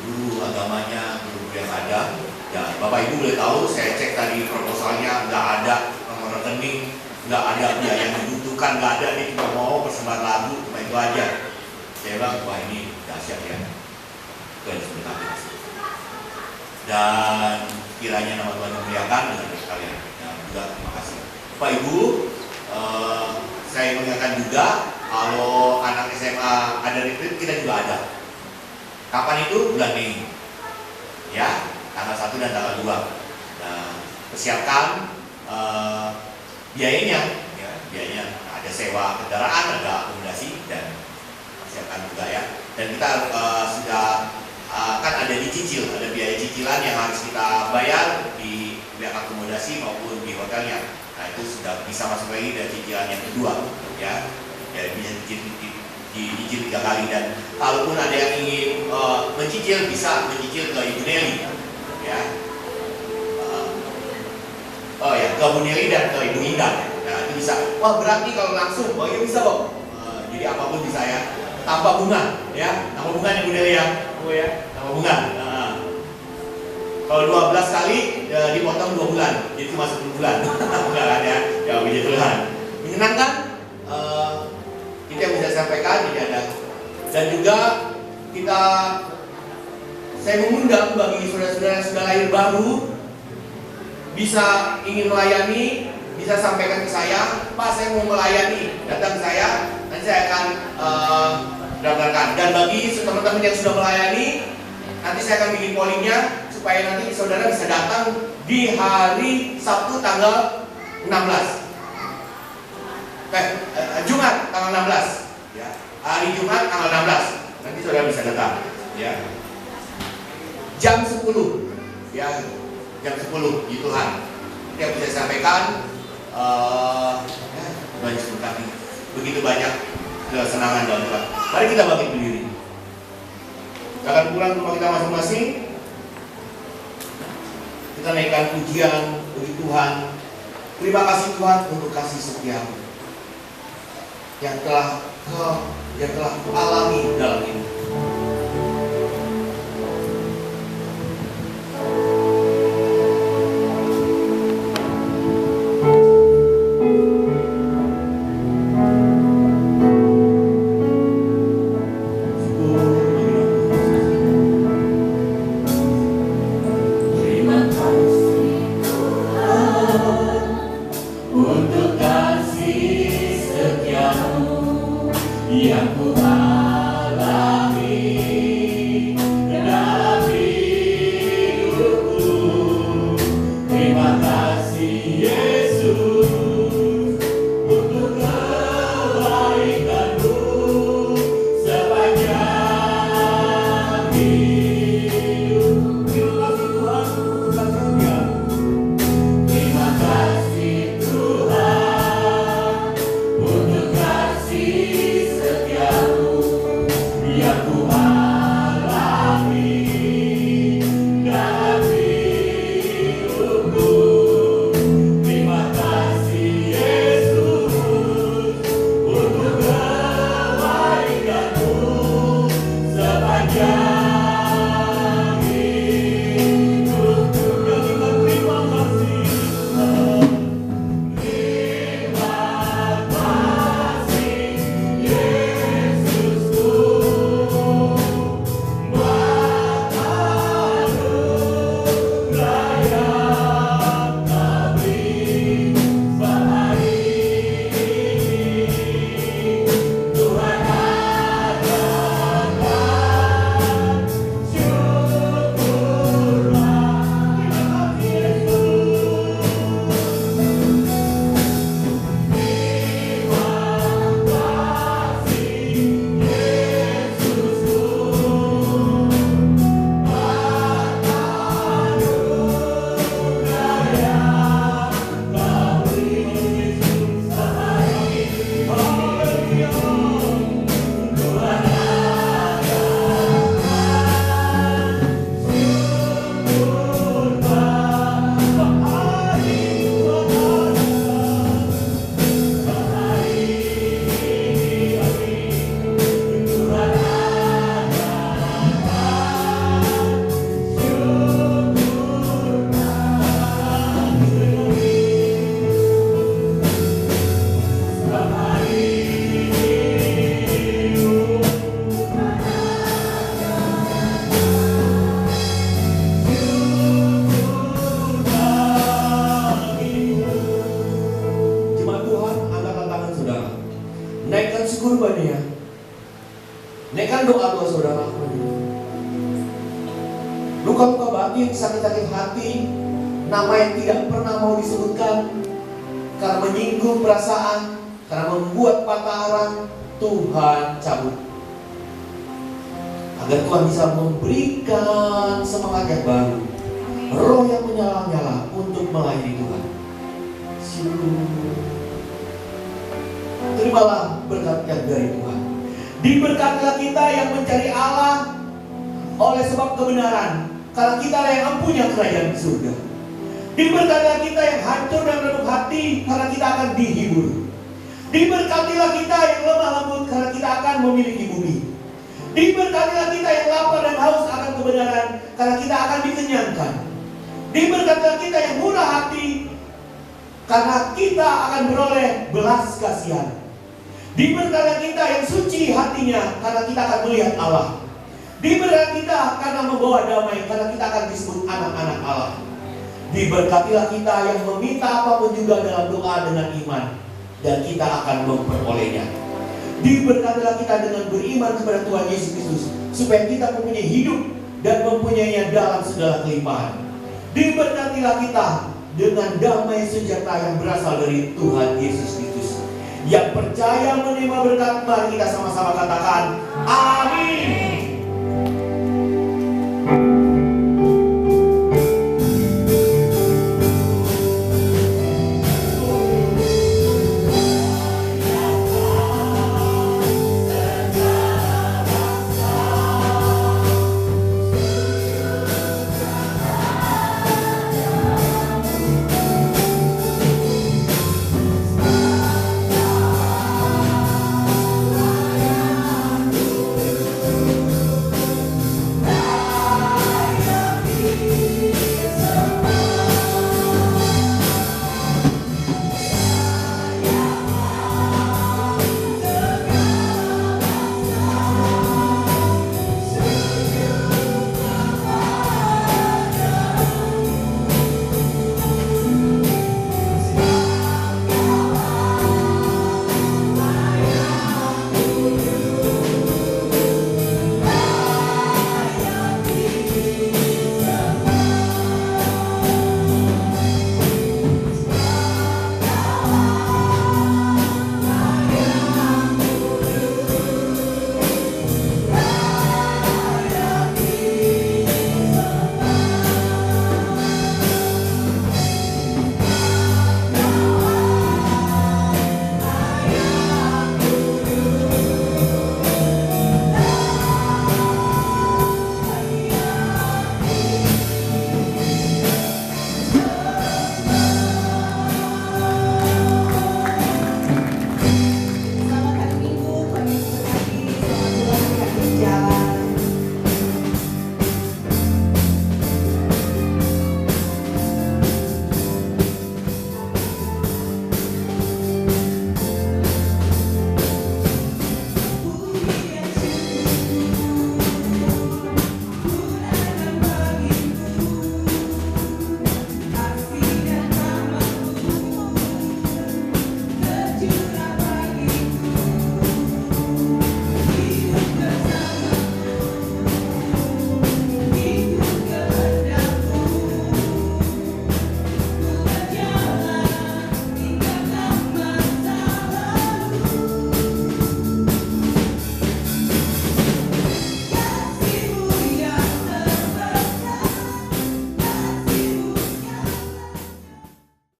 B: guru agamanya, guru yang ada. Dan Bapak Ibu boleh tahu, saya cek tadi proposalnya nggak ada nomor rekening, nggak ada biaya yang dibutuhkan, nggak ada, dia cuma mau persembahan lagu, cuma itu aja. Saya bilang, wah ini dahsyat ya. Tuhan sebentar. Dan kiranya nama Tuhan dimuliakan dengan kalian. Dan juga terima kasih. Bapak Ibu, saya mengingatkan juga kalau anak SMA ada retreat, kita juga ada. Kapan itu? Bulan Mei. Ya, tanggal 1 dan tanggal 2. Nah, persiapkan biayanya, ya, biayanya ada sewa kendaraan, ada akomodasi, dan persiapkan juga ya. Dan kita sudah kan ada dicicil, ada biaya cicilan yang harus kita bayar di pihak akomodasi maupun di hotelnya. Nah, itu sudah bisa masuk lagi dari cicilan yang kedua, ya. Jadi bisa dicicil 3 kali. Dan kalaupun ada yang ingin mencicil, bisa mencicil ke Ibu Nelly, ya. Ke Bu Nelly dan ke Ibu Indah. Nah, itu bisa. Wah, berarti kalau langsung, ya bisa kok. Jadi apapun bisa ya. Tanpa bunga, ya. Tanpa bunga Ibu Nelly ya. Ya, tanpa bunga. Kalau 12 kali dipotong 2 bulan, jadi cuma 10 bulan. Enggak kan ya? Ya puji Tuhan. Menyenangkan. Itu yang bisa saya sampaikan, jadi ada. Dan juga saya mengundang bagi saudara-saudara yang sudah lahir baru, bisa ingin melayani, bisa sampaikan ke saya, Pak saya mau melayani, datang ke saya, nanti saya akan daftarkan. Dan bagi teman-teman yang sudah melayani, nanti saya akan bikin pollingnya supaya nanti saudara bisa datang di hari Sabtu tanggal 16. Jumat tanggal 16, ya. Hari Jumat tanggal 16, nanti saudara bisa datang, ya. Jam 10, ya. Jam 10 di Tuhan. Itu yang bisa saya sampaikan. Banyak sekali, begitu banyak kesenangan dalam Tuhan. Mari kita bangkit berdiri. Kita akan pulang ke rumah kita masing-masing. Kita naikkan pujian bagi Tuhan. Terima kasih Tuhan untuk kasih setiamu yang telah Kau alami dalam ini. Luka-luka batin, sakit-sakit hati, nama yang tidak pernah mau disebutkan karena menyinggung perasaan, karena membuat patah arang, Tuhan cabut. Agar Tuhan bisa memberikan semangat yang baru, roh yang menyala-nyala untuk melayani Tuhan. Terimalah berkat yang dari Tuhan. Diberkatilah kita yang mencari Allah oleh sebab kebenaran, karena kita lah yang empunya kerajaan surga. Diberkatilah kita yang hancur dan rendah hati, karena kita akan dihibur. Diberkatilah kita yang lemah lembut, karena kita akan memiliki bumi. Diberkatilah kita yang lapar dan haus akan kebenaran, karena kita akan dikenyangkan. Diberkatilah kita yang murah hati, karena kita akan beroleh belas kasihan. Diberkatilah kita yang suci hatinya, karena kita akan melihat Allah. Diberkatilah kita karena membawa damai, karena kita akan disebut anak-anak Allah. Diberkatilah kita yang meminta apapun juga dalam doa dengan iman, dan kita akan memperolehnya. Diberkatilah kita dengan beriman kepada Tuhan Yesus Kristus, supaya kita mempunyai hidup dan mempunyainya dalam segala kelimpahan. Diberkatilah kita dengan damai sejahtera yang berasal dari Tuhan Yesus Kristus. Yang percaya menerima berkat, mari kita sama-sama katakan amin.